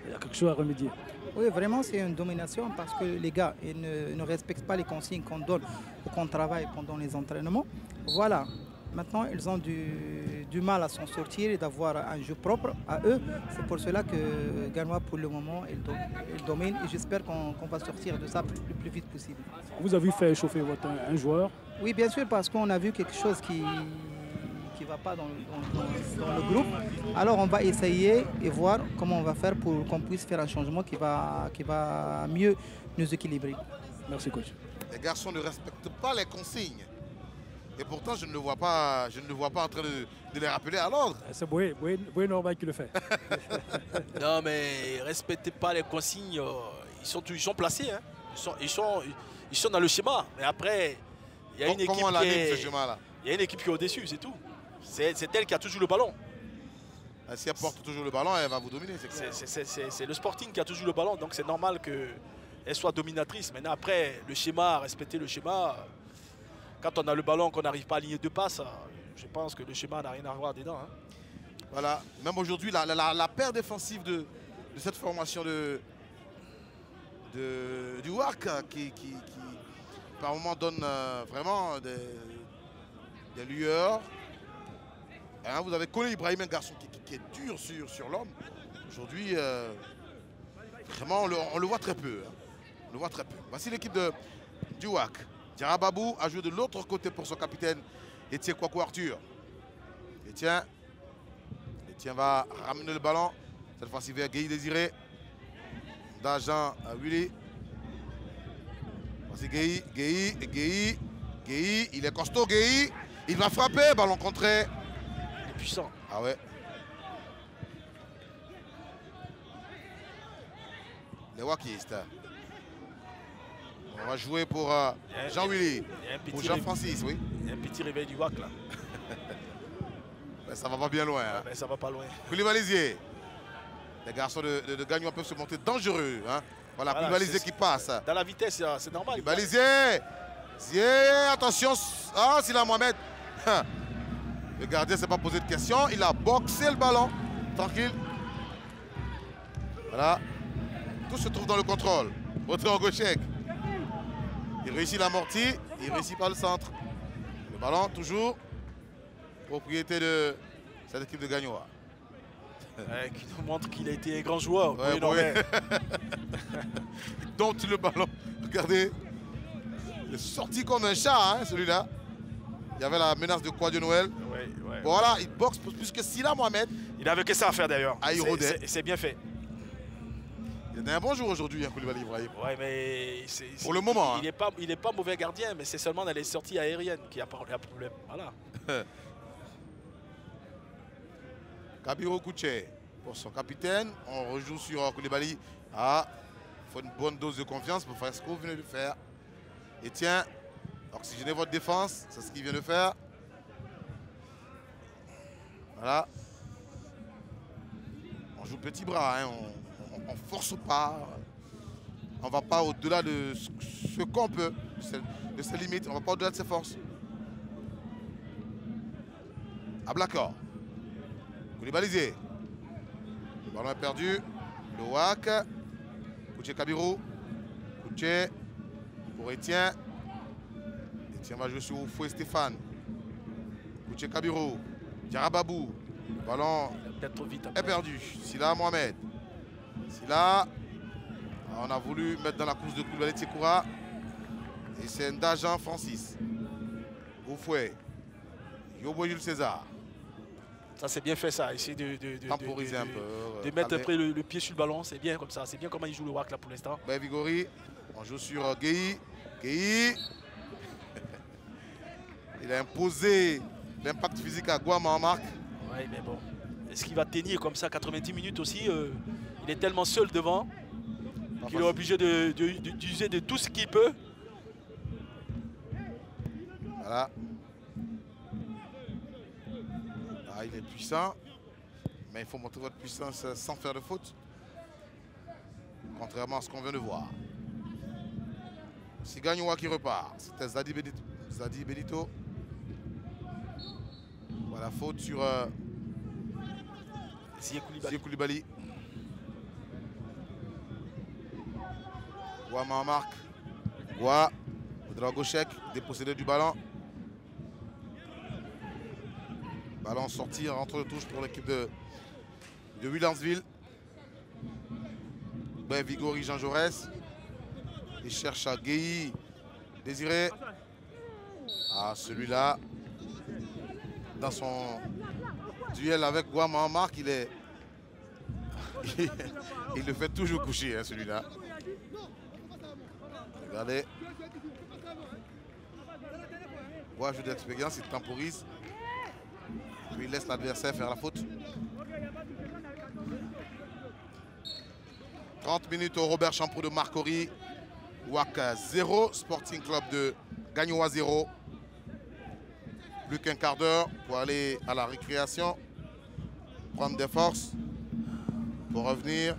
Il y a quelque chose à remédier. Oui, vraiment, c'est une domination parce que les gars ils ne respectent pas les consignes qu'on donne ou qu'on travaille pendant les entraînements. Voilà. Maintenant, ils ont du mal à s'en sortir et d'avoir un jeu propre à eux. C'est pour cela que Ganois, pour le moment, il domine et j'espère qu'on va sortir de ça le plus vite possible. Vous avez fait chauffer un joueur? Oui, bien sûr, parce qu'on a vu quelque chose qui ne va pas dans le groupe. Alors, on va essayer et voir comment on va faire pour qu'on puisse faire un changement qui va mieux nous équilibrer. Merci, coach. Les garçons ne respectent pas les consignes. Et pourtant, je ne le vois pas en train de les rappeler à l'ordre. C'est Boué Normal qui le fait. Non, mais ne respectez pas les consignes. Ils sont placés. Hein. Ils sont dans le schéma. Mais après, il y a une équipe il y a une équipe qui est au-dessus, c'est tout. C'est elle qui a toujours le ballon. Si elle porte toujours le ballon, elle va vous dominer. C'est le Sporting qui a toujours le ballon. Donc c'est normal qu'elle soit dominatrice. Maintenant, après, le schéma, respecter le schéma... Quand on a le ballon, qu'on n'arrive pas à aligner 2 passes, je pense que le schéma n'a rien à voir dedans. Hein. Voilà, même aujourd'hui, la paire défensive de cette formation du WAC qui par moment donne vraiment des lueurs. Hein, vous avez connu Ibrahim, un garçon qui est dur sur l'homme. Aujourd'hui, vraiment, on le voit très peu. Hein. On le voit très peu. Voici l'équipe du WAC. Diarababou a joué de l'autre côté pour son capitaine, Etienne Kwaku Arthur. Etienne va ramener le ballon, cette fois-ci vers Gueye Désiré. D'Agent à Willy. Voici Gueye, il est costaud, Gueye. Il va frapper, ballon contré. Il est puissant. Ah ouais. Les Wakistes. va jouer pour Jean-Willy. Pour Jean-Francis, oui. Il y a un petit réveil du WAC là. Ben, ça va pas bien loin. Hein. Ben, ça va pas loin. Koulibaly. Les garçons de Gagnoa peuvent se montrer dangereux. Hein. Voilà, Koulibaly qui passe. Dans la vitesse, c'est normal. Koulibaly. Attention. Ah, c'est là Mohamed. Le gardien ne s'est pas posé de questions. Il a boxé le ballon. Tranquille. Voilà. Tout se trouve dans le contrôle. Retrait en gauchek. Il réussit l'amorti. Il ne réussit pas le centre. Le ballon, toujours. Propriété de cette équipe de Gagnoa. Qui nous montre qu'il a été un grand joueur. Ouais, oui, non, mais... Il dompte le ballon. Regardez. Il est sorti comme un chat, hein, celui-là. Il y avait la menace de Kouadio Noël. Ouais. Voilà, il boxe plus que Silla Mohamed. Il n'avait que ça à faire d'ailleurs. C'est bien fait. Il a un bon jour aujourd'hui, hein, Koulibaly Ibrahim. Ouais, mais pour le moment. Il n'est pas mauvais gardien, mais c'est seulement dans les sorties aériennes qu'il y a un problème. Voilà. Kabiro Kouché pour son capitaine. On rejoue sur Koulibaly. Ah, il faut une bonne dose de confiance pour faire ce que vous venez de faire. Et tiens, oxygénez votre défense, c'est ce qu'il vient de faire. Voilà. On joue petit bras, hein. On force pas. On ne va pas au-delà de ce qu'on peut, de ses limites. On ne va pas au-delà de ses forces. Ablakor. Koulibaly. Le ballon est perdu. Le WAC. Kouché Kabirou. Kouché pour Etienne. Etienne va jouer sur Oufoué Stéphane. Kouché Kabirou. Diarababou. Le ballon est perdu. Silla Mohamed. Silla. On a voulu mettre dans la course de Koulibaly Tsekoura. Et c'est Ndajan Francis. Oufoué. Yobo Jules César. Ça c'est bien fait ça, essayer temporiser un peu. De mettre après le pied sur le ballon, c'est bien comme ça. C'est bien comment il joue le WAC là pour l'instant. Ben Vigori, on joue sur Gueye. Gueye. Il a imposé l'impact physique à Guama en marque. Oui, mais bon. Est-ce qu'il va tenir comme ça 90 minutes aussi il est tellement seul devant qu'il est obligé d'user de tout ce qu'il peut. Voilà. Ah, il est puissant, mais il faut montrer votre puissance sans faire de faute. Contrairement à ce qu'on vient de voir. C'est Gagnoa qui repart. C'était Zadi Benito. Voilà, faute sur Ziyech Koulibaly. Guama en marque. Gua, Dragochek, dépossédé du ballon. Ballon sorti, entre le touche pour l'équipe de Williamsville. Ben Vigori Jean Jaurès. Il cherche à Gueye. Désiré. Ah, celui-là, dans son duel avec Guama en marque, il le fait toujours coucher, hein, celui-là. Regardez. Guama joue d'expérience, il temporise. Puis il laisse l'adversaire faire la faute. 30 minutes au Robert Champrou de Marcory. WAC 0, Sporting Club de Gagnoa 0. Plus qu'un quart d'heure pour aller à la récréation. Prendre des forces pour revenir.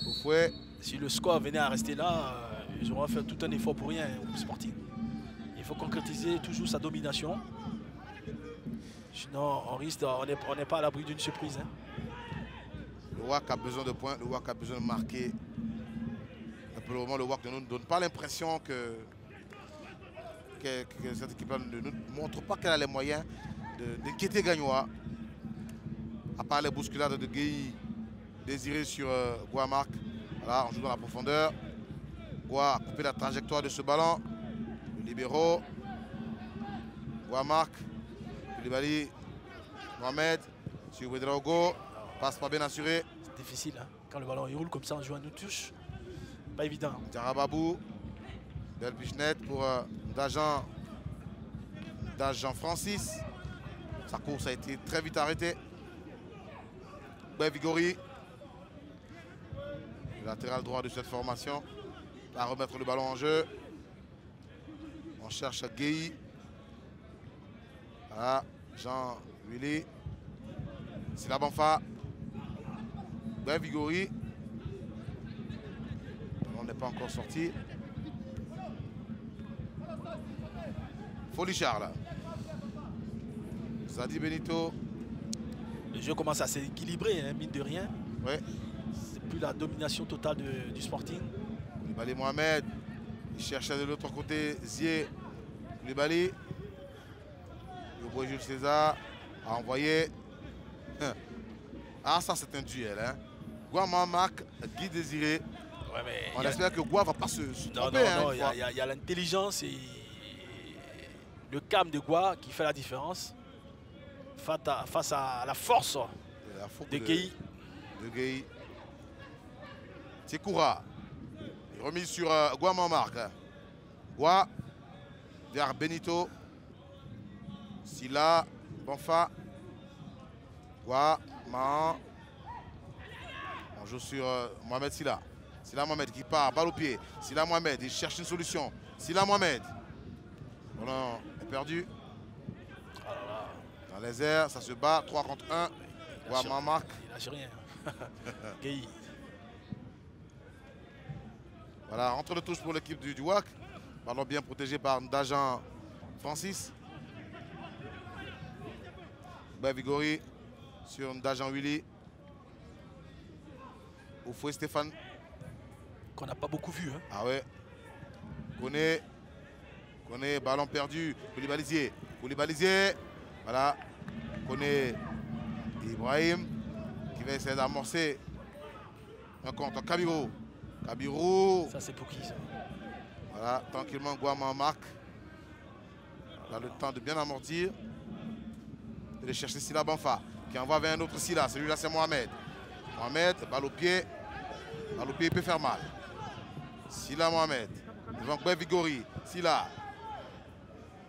Au fouet. Si le score venait à rester là, ils auraient fait tout un effort pour rien au Sporting. Il faut concrétiser toujours sa domination. Sinon, on risque, on n'est pas à l'abri d'une surprise. Hein. Le WAC a besoin de points, le WAC a besoin de marquer. Pour le moment, le WAC ne nous donne pas l'impression que cette équipe ne nous montre pas qu'elle a les moyens d'inquiéter Gagnoa. À part les bousculades de Gueye désirées sur Guamarc. Voilà, on joue dans la profondeur. Gua a coupé la trajectoire de ce ballon. Le libéraux. Guamarc. Koulibaly. Mohamed. Sur Ouedraogo. Passe pas bien assuré. C'est difficile hein. Quand le ballon il roule comme ça, on joue à nous touche. Pas évident. Diarababou. Belle pichenette pour Dajan Francis. Sa course a été très vite arrêtée. Ben Vigori. Le latéral droit de cette formation va remettre le ballon en jeu. On cherche Gueye. Voilà, Jean-Willy. Sila Banfa. Ben Vigori. Le ballon n'est pas encore sorti. Folie Charles. Zadi Benito. Le jeu commence à s'équilibrer, hein, mine de rien. Ouais. C'est plus la domination totale du Sporting. Koulibaly Mohamed. Il cherchait de l'autre côté Zier. Koulibaly. Jules César a envoyé. Ah, ça c'est un duel. Hein. Gouama Marc, Guy Désiré. Ouais, mais on espère que Goua ne va pas se tromper. Non, il y a l'intelligence et le calme de Goua qui fait la différence face à la force de Gueye. De Gueye. Tiekoura. Remise sur Gouama Marc. Goua vers Benito. Sila, Banfa, Goua, Mahan. On joue sur Mohamed Sila. Sila Mohamed qui part, balle au pied. Sila Mohamed, il cherche une solution. Sila Mohamed. Ballon est perdu. Dans les airs, ça se bat. 3 contre 1. Goua marque. Il lâche rien. Gueye. Voilà, entre de touche pour l'équipe du WAC. Ballon bien protégé par Ndajan Francis. Vigori sur Ndajan Willy. Oufoué Stéphane. Qu'on n'a pas beaucoup vu. Hein. Ah ouais. Koné, ballon perdu. Koulibaly. Voilà. Koné Ibrahim qui va essayer d'amorcer un contre Kabirou. Ça c'est pour qui ça? Voilà, tranquillement Gouama marque. On a le temps de bien amortir. De chercher Sila Banfa qui envoie vers un autre Sila. Celui-là c'est Mohamed. Mohamed, balle au pied. Balle au pied, il peut faire mal. Sila Mohamed. Devant Goué Vigori. Sila.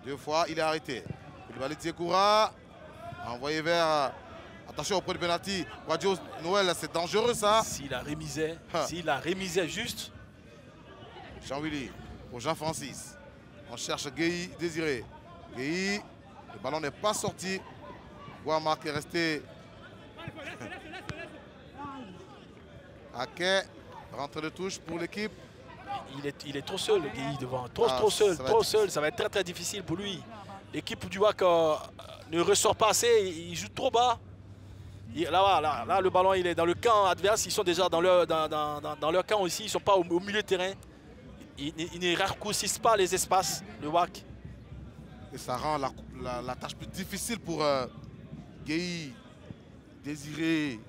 2 fois, il est arrêté. Koulibaly Tiekoura. Envoyé vers. Attention au point de penalty. Guadio Noël, c'est dangereux ça. S'il a rémisé juste. Jean-Willy pour Jean-Francis. On cherche Gueye Désiré. Gueye. Le ballon n'est pas sorti. Gouama est resté. Ake, rentre de touche pour l'équipe. Il est trop seul, Gueye, devant. Trop seul. Ça va être très très difficile pour lui. L'équipe du WAC ne ressort pas assez. Il joue trop bas. Là, le ballon il est dans le camp adverse. Ils sont déjà dans leur camp aussi. Ils ne sont pas au milieu de terrain. Ils ne raccourcissent pas les espaces, le WAC. Et ça rend la tâche plus difficile pour Guy Désiré.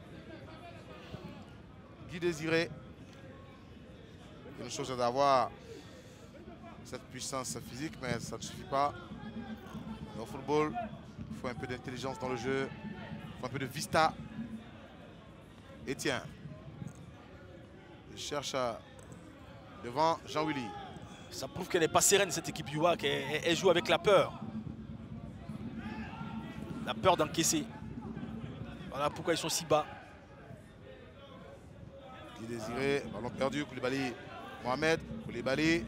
Une chose est d'avoir cette puissance physique, mais ça ne suffit pas. Mais au football, il faut un peu d'intelligence dans le jeu, il faut un peu de vista. Et tiens, il cherche devant Jean-Willy. Ça prouve qu'elle n'est pas sereine, cette équipe du WAC. Elle joue avec la peur. La peur d'encaisser. Voilà pourquoi ils sont si bas. Guy Désiré, ballon perdu, Koulibaly Mohamed. Koulibaly,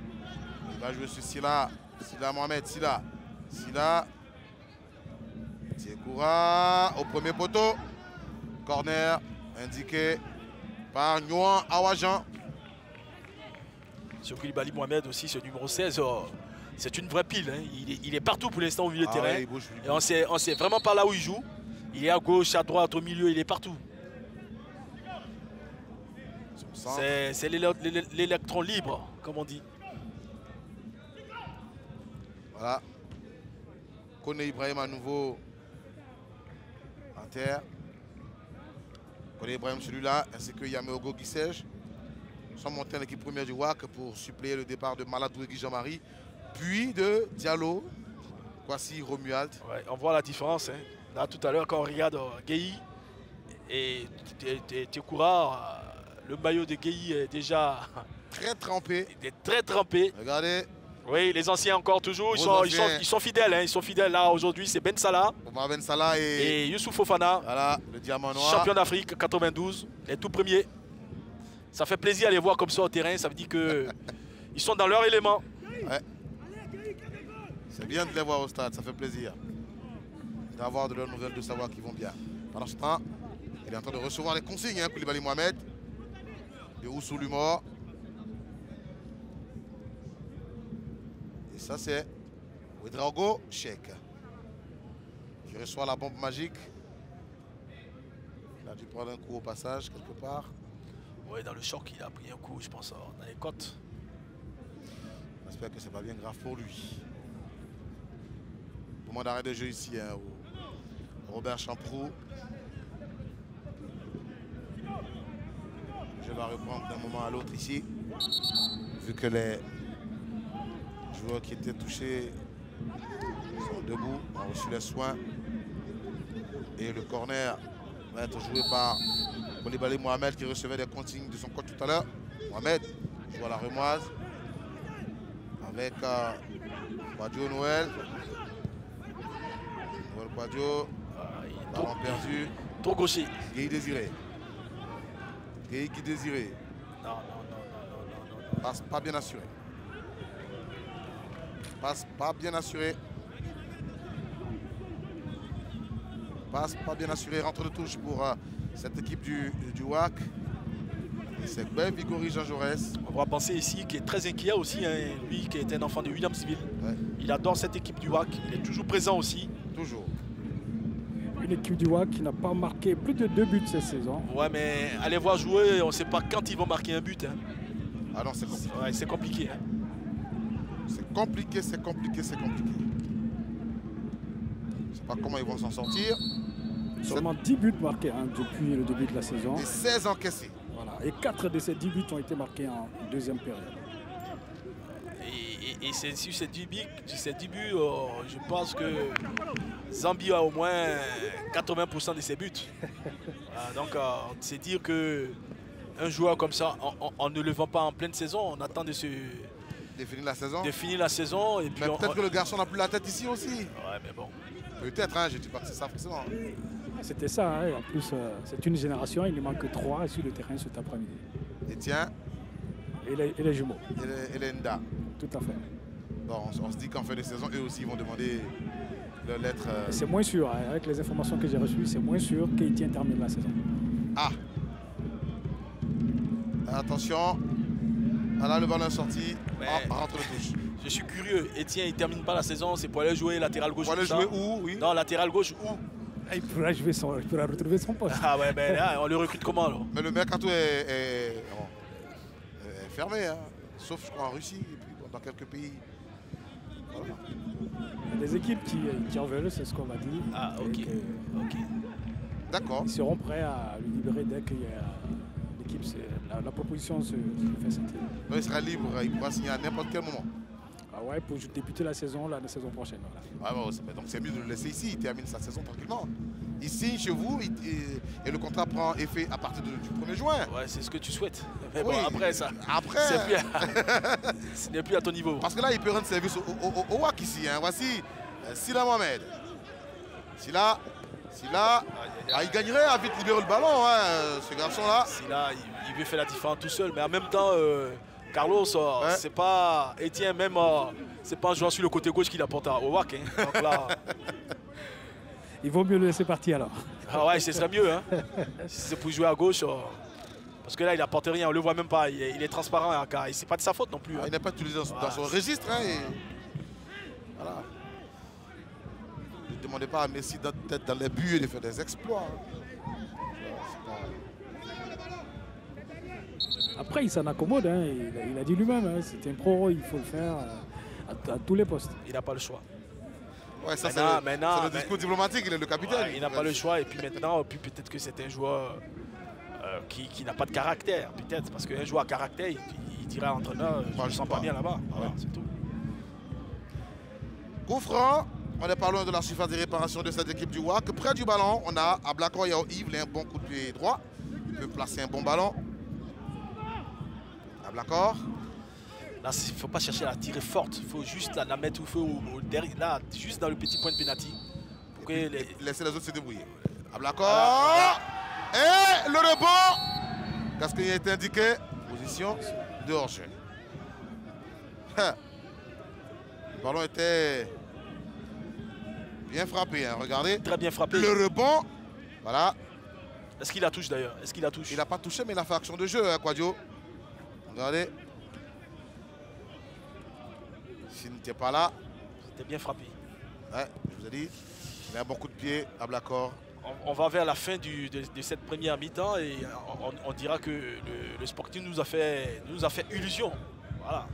il va jouer sur Sila. Sila Mohamed, Sila. Tiekoura au premier poteau. Corner indiqué par Nguyen Awajan. Sur Koulibaly Mohamed aussi, ce numéro 16, c'est une vraie pile. Hein. Il est partout pour l'instant au milieu de terrain. Ouais, et on sait vraiment pas là où il joue. Il est à gauche, à droite, au milieu, il est partout. C'est l'électron libre, comme on dit. Voilà. Koné Ibrahim à nouveau en terre. Koné Ibrahim celui-là, ainsi que Yameogo Guissège sont montés à l'équipe première du WAC pour suppléer le départ de Maladou et Guy Jean-Marie, puis de Diallo, Kwasi Romuald. Ouais, on voit la différence. Hein. Là, tout à l'heure, quand on regarde Gueye et Tiekoura, le maillot de Gueye est déjà très trempé. Il est très trempé. Regardez. Oui, les anciens encore toujours, ils sont fidèles. Hein. Ils sont fidèles là aujourd'hui. C'est Ben Salah. Ben Salah et Youssouf Fofana. Voilà, le diamant noir. Champion d'Afrique 92, les tout premiers. Ça fait plaisir à les voir comme ça au terrain. Ça veut dire qu'ils sont dans leur élément. Ouais. C'est bien de les voir au stade, ça fait plaisir. D'avoir de leurs nouvelles, de savoir qu'ils vont bien. Pendant ce temps, il est en train de recevoir les consignes, hein, Koulibaly Mohamed. De Oussou Lumor. Et ça, c'est Ouedraogo Cheikh qui reçoit la bombe magique. Il a dû prendre un coup au passage, quelque part. Oui, dans le choc, il a pris un coup, je pense, dans les côtes. J'espère que c'est pas bien grave pour lui. Moment d'arrêt de jeu ici, hein, où Robert Champrou. Je vais reprendre d'un moment à l'autre ici. Vu que les joueurs qui étaient touchés sont debout, ont reçu les soins. Et le corner va être joué par Koulibaly Mohamed qui recevait des consignes de son coach tout à l'heure. Mohamed joue à la remoise avec Badio Noël. Noël Badio, ballon perdu. Trop gaucher. Guy Désiré. Guy Désiré. Non. Passe pas bien assuré. Passe pas bien assuré. Passe pas bien assuré. Rentre de touche pour cette équipe du WAC. C'est Ben Vigori Jean Jaurès. On va penser ici qu'il est très inquiet aussi. Hein, lui qui est un enfant de Williamsville. Ouais. Il adore cette équipe du WAC. Il est toujours présent aussi. Toujours. Une équipe du WAC qui n'a pas marqué plus de 2 buts cette saison. Ouais, mais allez voir jouer, on ne sait pas quand ils vont marquer un but. Hein. Ah non, c'est compliqué. Ouais, c'est compliqué. Hein. C'est compliqué, c'est compliqué, c'est compliqué. Je ne sais pas comment ils vont s'en sortir. Seulement 10 buts marqués hein, depuis le début de la saison. Et 16 encaissés. Voilà. Et 4 de ces 10 buts ont été marqués en deuxième période. Et c'est sur ces 10 buts, je pense que Zambie a au moins 80% de ses buts. Donc c'est dire qu'un joueur comme ça, on ne le vend pas en pleine saison, on attend de finir la saison. De finir la saison. Et puis mais peut-être que le garçon n'a plus la tête ici aussi. Ouais, mais bon. Peut-être, hein, je ne dis pas que c'est ça forcément. C'était ça, hein. En plus c'est une génération, il ne manque 3 sur le terrain cet après-midi. Et tiens. Et les jumeaux. Et les Nda. Tout à fait. Bon, on se dit qu'en fin de saison, eux aussi vont demander leur lettre. C'est moins sûr, hein. Avec les informations que j'ai reçues, c'est moins sûr qu'Etienne termine la saison. Ah. Attention. Voilà, le ballon est sorti. Rentre de touche. Je suis curieux. Etienne, il ne termine pas la saison, c'est pour aller jouer latéral gauche. Pour aller jouer où, oui. Non, latéral gauche où? Il pourra retrouver son poste. Ah ouais, mais là, on le recrute comment alors? Mais le mercato est fermé, hein. Sauf je crois en Russie et puis dans quelques pays. Voilà. Il y a des équipes qui en veulent, c'est ce qu'on m'a dit. Ah ok. D'accord. Ils seront prêts à le libérer dès qu'il y a l'équipe. La proposition se fait sentir. Il sera libre, il pourra signer à n'importe quel moment. Ah ouais, pour débuter la saison prochaine. Voilà. Ah bon, donc c'est mieux de le laisser ici, il termine sa saison tranquillement. Il signe chez vous et le contrat prend effet à partir du 1er juin. Ouais, c'est ce que tu souhaites. Mais oui, bon, après ça, ce n'est plus à ton niveau. Parce que là, il peut rendre service au WAC ici. Hein. Voici Sila Mohamed. Sila, il gagnerait à vite libérer le ballon, hein, ce garçon-là. Sila, il veut faire la différence tout seul, mais en même temps, Carlos, c'est pas Etienne même, c'est pas en jouant sur le côté gauche qu'il apporte au WAC. Hein. Donc là, il vaut mieux le laisser partir alors. Ah ouais, ce serait mieux. Hein. Si c'est pour jouer à gauche, parce que là, il apporte rien, on le voit même pas. Il est transparent, hein, car c'est pas de sa faute non plus. Hein. Il n'est pas utilisé dans son registre. Hein, voilà. Ne demandez pas à Messi d'être dans les buts et de faire des exploits. Après, il s'en accommode. Hein. Il a dit lui-même, hein, c'est un pro, il faut le faire à tous les postes. Il n'a pas le choix. Ouais, ça c'est le discours diplomatique, il est le capitaine. Ouais, il n'a pas le choix. Et puis maintenant, peut-être que c'est un joueur qui n'a pas de caractère. Peut-être, parce qu'un joueur à caractère, il dirait à l'entraîneur, je ne me sens pas bien là-bas. Voilà, c'est tout. Coup franc. On est pas loin de la surface des réparations de cette équipe du WAC. Près du ballon, on a Ablakor Yao Yves, il a un bon coup de pied droit. Il peut placer un bon ballon. Ablakor. Là, il ne faut pas chercher à la tirer forte. Il faut juste la mettre au feu, là, juste dans le petit point de pénalty. Laisser les autres se débrouiller. Ablakor. Et le rebond Gasquet a été indiqué. Position de hors-jeu. Le ballon était bien frappé, hein. Regardez. Très bien frappé. Le rebond. Voilà. Est-ce qu'il la touche d'ailleurs? Est-ce qu'il la touche? Il n'a pas touché, mais il a fait action de jeu, hein, Kouadio. Regardez. S'il n'était pas là. C'était bien frappé. Ouais, je vous ai dit. Il a un bon coup de pied à Blacor. On va vers la fin de cette première mi-temps et on dira que le Sporting nous a fait illusion. Voilà.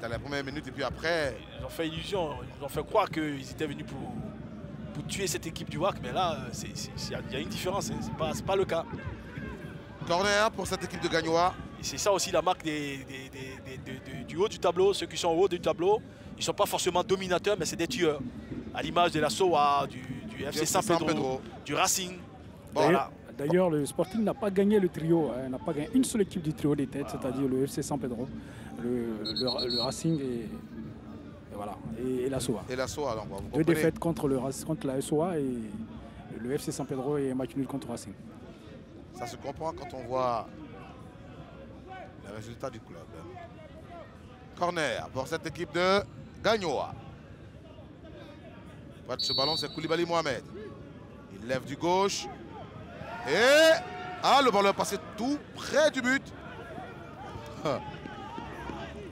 Dans la première minute et puis après. Ils ont fait illusion. Ils ont fait croire qu'ils étaient venus pour tuer cette équipe du WAC. Mais là, il y a une différence. Hein. C'est pas le cas. Corner pour cette équipe de Gagnoa. Et c'est ça aussi la marque du haut du tableau. Ceux qui sont au haut du tableau, ils ne sont pas forcément dominateurs, mais c'est des tueurs. À l'image de la SOA, du FC San Pedro, du Racing. Bon, voilà. D'ailleurs, le Sporting n'a pas gagné le trio. Hein, n'a pas gagné une seule équipe du trio des têtes, c'est-à-dire le FC San Pedro, le Racing et la SOA. Et la SOA, donc, vous Deux défaites contre la SOA et le FC San Pedro et un match nul contre Racing. Ça se comprend quand on voit les résultats du club. Corner pour cette équipe de Gagnoa. Près de ce ballon, c'est Koulibaly Mohamed. Il lève du gauche. Et le ballon est passé tout près du but.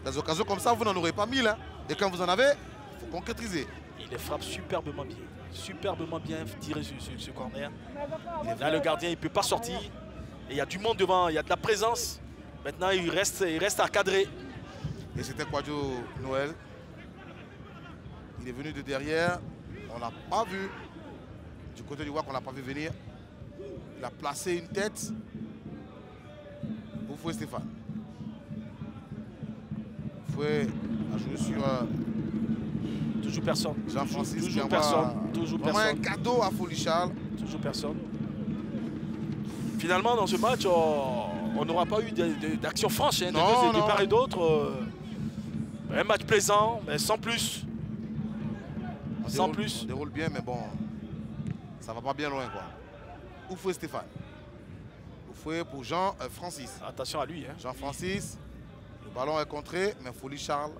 Des occasions comme ça, vous n'en aurez pas 1000. Hein. Et quand vous en avez, il faut concrétiser. Il les frappe superbement bien. Superbement bien tiré ce corner. Là, le gardien, il ne peut pas sortir. Et il y a du monde devant, il y a de la présence. Maintenant, il reste à cadrer. Et c'était Kouadio Noël. Il est venu de derrière. On n'a pas vu. Du côté du WAC, on n'a pas vu venir. Il a placé une tête pour Foué Stéphane. Foué a joué sur toujours personne. Jean-Francis. Toujours personne. Toujours vraiment personne. Un cadeau à Foli Charles. Toujours personne. Finalement, dans ce match, on n'aura pas eu d'action franche hein, de part et d'autre. Un match plaisant, mais sans plus. On déroule bien, mais bon, ça va pas bien loin, quoi. Oufoué Stéphane. Oufoué pour Jean-Francis. Attention à lui. Hein. Jean-Francis, le ballon est contré, mais Foli Charles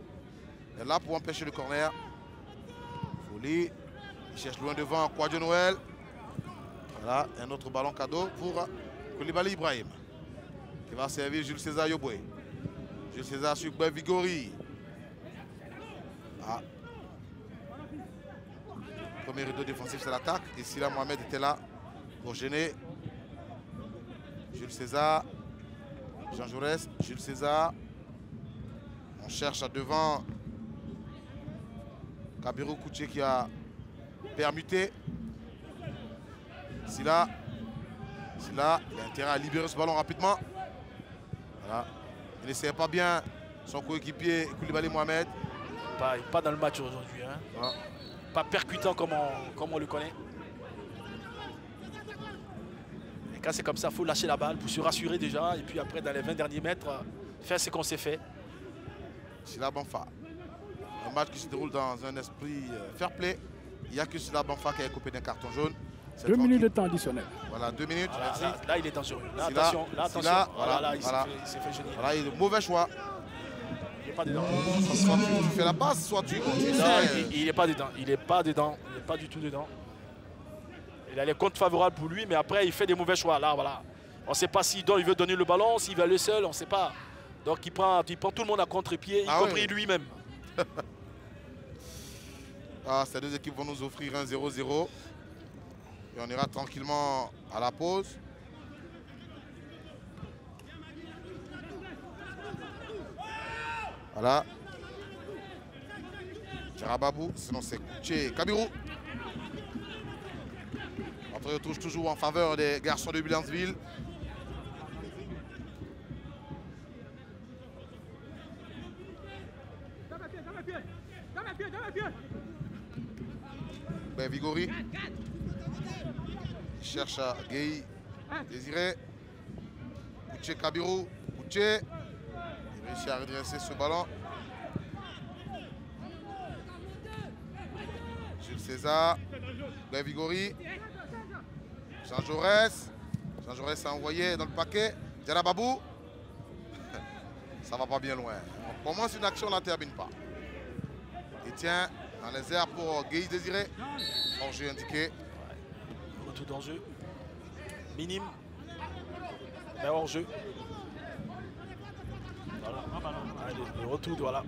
est là pour empêcher le corner. Foli, il cherche loin devant Kouadio Noël. Voilà, un autre ballon cadeau pour Koulibaly Ibrahim, qui va servir Jules César Yoboué. Jules César sur Vigori. Premier rideau défensif, c'est l'attaque. Et Sila Mohamed était là pour gêner Jules César. Jean Jaurès, Jules César. On cherche à devant Kabirou Kouché qui a permuté. Sila, il a intérêt à libérer ce ballon rapidement. Voilà. Il n'essayait pas bien son coéquipier Koulibaly Mohamed. Pas dans le match aujourd'hui. Hein. Ah. Pas percutant comme on le connaît. Et quand c'est comme ça, il faut lâcher la balle pour se rassurer déjà. Et puis après, dans les 20 derniers mètres, faire ce qu'on s'est fait. Sila Banfa. Un match qui se déroule dans un esprit fair play. Il n'y a que Sila Banfa qui est coupé d'un carton jaune. 2 minutes de temps additionnel. Voilà, 2 minutes. Voilà, là, il est dangereux. Là, Sila, attention. Là, attention. Sila, voilà, il s'est fait gêner. Voilà, il est mauvais choix. Il n'est pas dedans. Soit tu fais la passe, soit tu continues. Il n'est pas dedans. Il n'est pas dedans. Il n'est pas du tout dedans. Il a les comptes favorables pour lui, mais après, il fait des mauvais choix. Là, voilà. On ne sait pas s'il veut donner le ballon, s'il va le seul, on ne sait pas. Donc, il prend tout le monde à contre-pied, y compris lui-même. Ces deux équipes vont nous offrir un 0-0. Et on ira tranquillement à la pause. Voilà. Jarababou, sinon c'est Kouché Kabirou. Entre touche toujours en faveur des garçons de Bilansville. Ben Vigori. Il cherche à Gueye. Désiré. Kouché Kabirou. Kouché. Il réussit à redresser ce ballon. Jules César. Ben Vigori. Jean Jaurès. Jean Jaurès a envoyé dans le paquet. Diarra Babou. Ça va pas bien loin. On commence une action, on ne la termine pas. Il tient dans les airs pour Gueye Désiré. Hors-jeu indiqué. Retour d'enjeu. Minime. Mais hors-jeu. Voilà. Allez, le retour, voilà.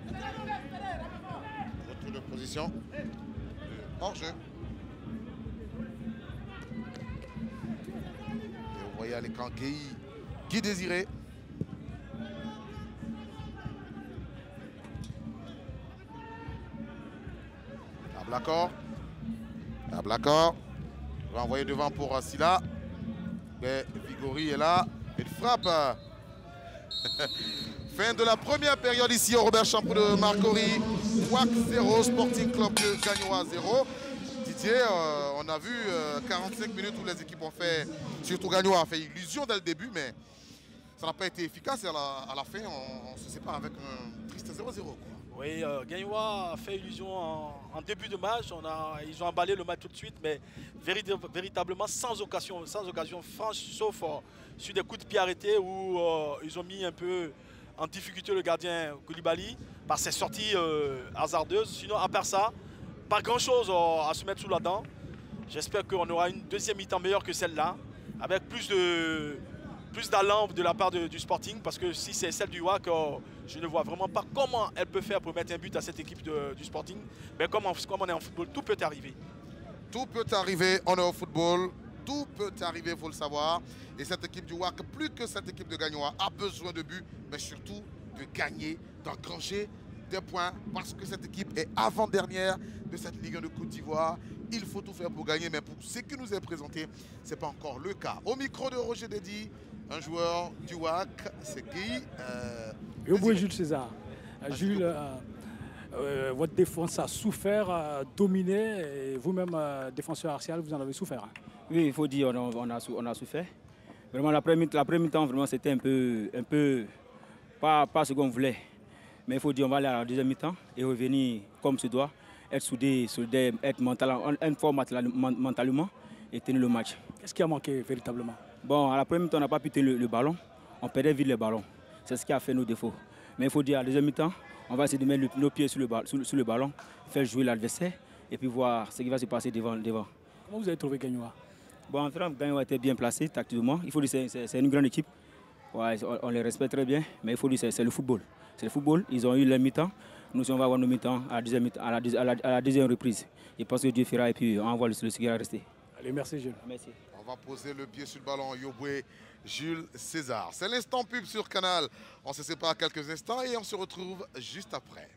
Retour de position. Hors-jeu. Et vous voyez à l'écran Gueye Désiré. Blacor. Blacor. On va envoyer devant pour Silla. Mais Vigori est là. Il frappe. Fin de la première période ici au Robert Champoux de Marcory. WAC 0, Sporting Club de Gagnoa 0. Didier, on a vu 45 minutes où les équipes ont fait, surtout Gagnoa a fait illusion dès le début, mais ça n'a pas été efficace. Et à la fin, on se sépare avec un triste 0-0. Oui, Gagnoa a fait illusion en début de match. Ils ont emballé le match tout de suite, mais véritablement sans occasion franche, sauf sur des coups de pied arrêtés où ils ont mis un peu en difficulté le gardien Koulibaly par ses sorties hasardeuses. Sinon, à part ça, pas grand-chose à se mettre sous la dent. J'espère qu'on aura une deuxième mi-temps meilleure que celle-là, avec plus d'allant de la part du Sporting, parce que si c'est celle du WAC, je ne vois vraiment pas comment elle peut faire pour mettre un but à cette équipe du Sporting. Mais comme on est en football, tout peut arriver. Tout peut arriver, on est au football, tout peut arriver, il faut le savoir. Et cette équipe du WAC, plus que cette équipe de Gagnoa, a besoin de buts, mais surtout de gagner, d'engranger des points, parce que cette équipe est avant-dernière de cette Ligue 1 de Côte d'Ivoire. Il faut tout faire pour gagner, mais pour ce qui nous est présenté, ce n'est pas encore le cas. Au micro de Roger Dédi, un joueur du WAC, c'est Guy. Et au bout, Jules César. Jules, votre défense a souffert, dominé, et vous-même, défenseur artial, vous en avez souffert. Oui, il faut dire on a souffert. Vraiment, la première mi-temps, vraiment, c'était un peu pas ce qu'on voulait. Mais il faut dire on va aller à la deuxième mi-temps et revenir comme se doit, être soudé, être fort mentalement et tenir le match. Qu'est-ce qui a manqué véritablement? Bon, à la première mi-temps, on n'a pas pu tenir le ballon. On perdait vite les ballons. C'est ce qui a fait nos défauts. Mais il faut dire, à la deuxième mi-temps, on va essayer de mettre nos pieds sur le ballon, faire jouer l'adversaire et puis voir ce qui va se passer devant. Comment vous avez trouvé Gagnoa? Bon, en fait, Gagnoa était bien placé tactiquement. Il faut dire que c'est une grande équipe. Ouais, on les respecte très bien, mais il faut dire que c'est le football. C'est le football. Ils ont eu leur mi-temps. Nous aussi, on va avoir nos mi-temps à la deuxième reprise. Je pense que Dieu fera et puis on va voir ce qui va rester. Allez, merci Jules. Merci. On va poser le pied sur le ballon. Yoboué, Jules César. C'est l'instant pub sur Canal. On se sépare quelques instants et on se retrouve juste après.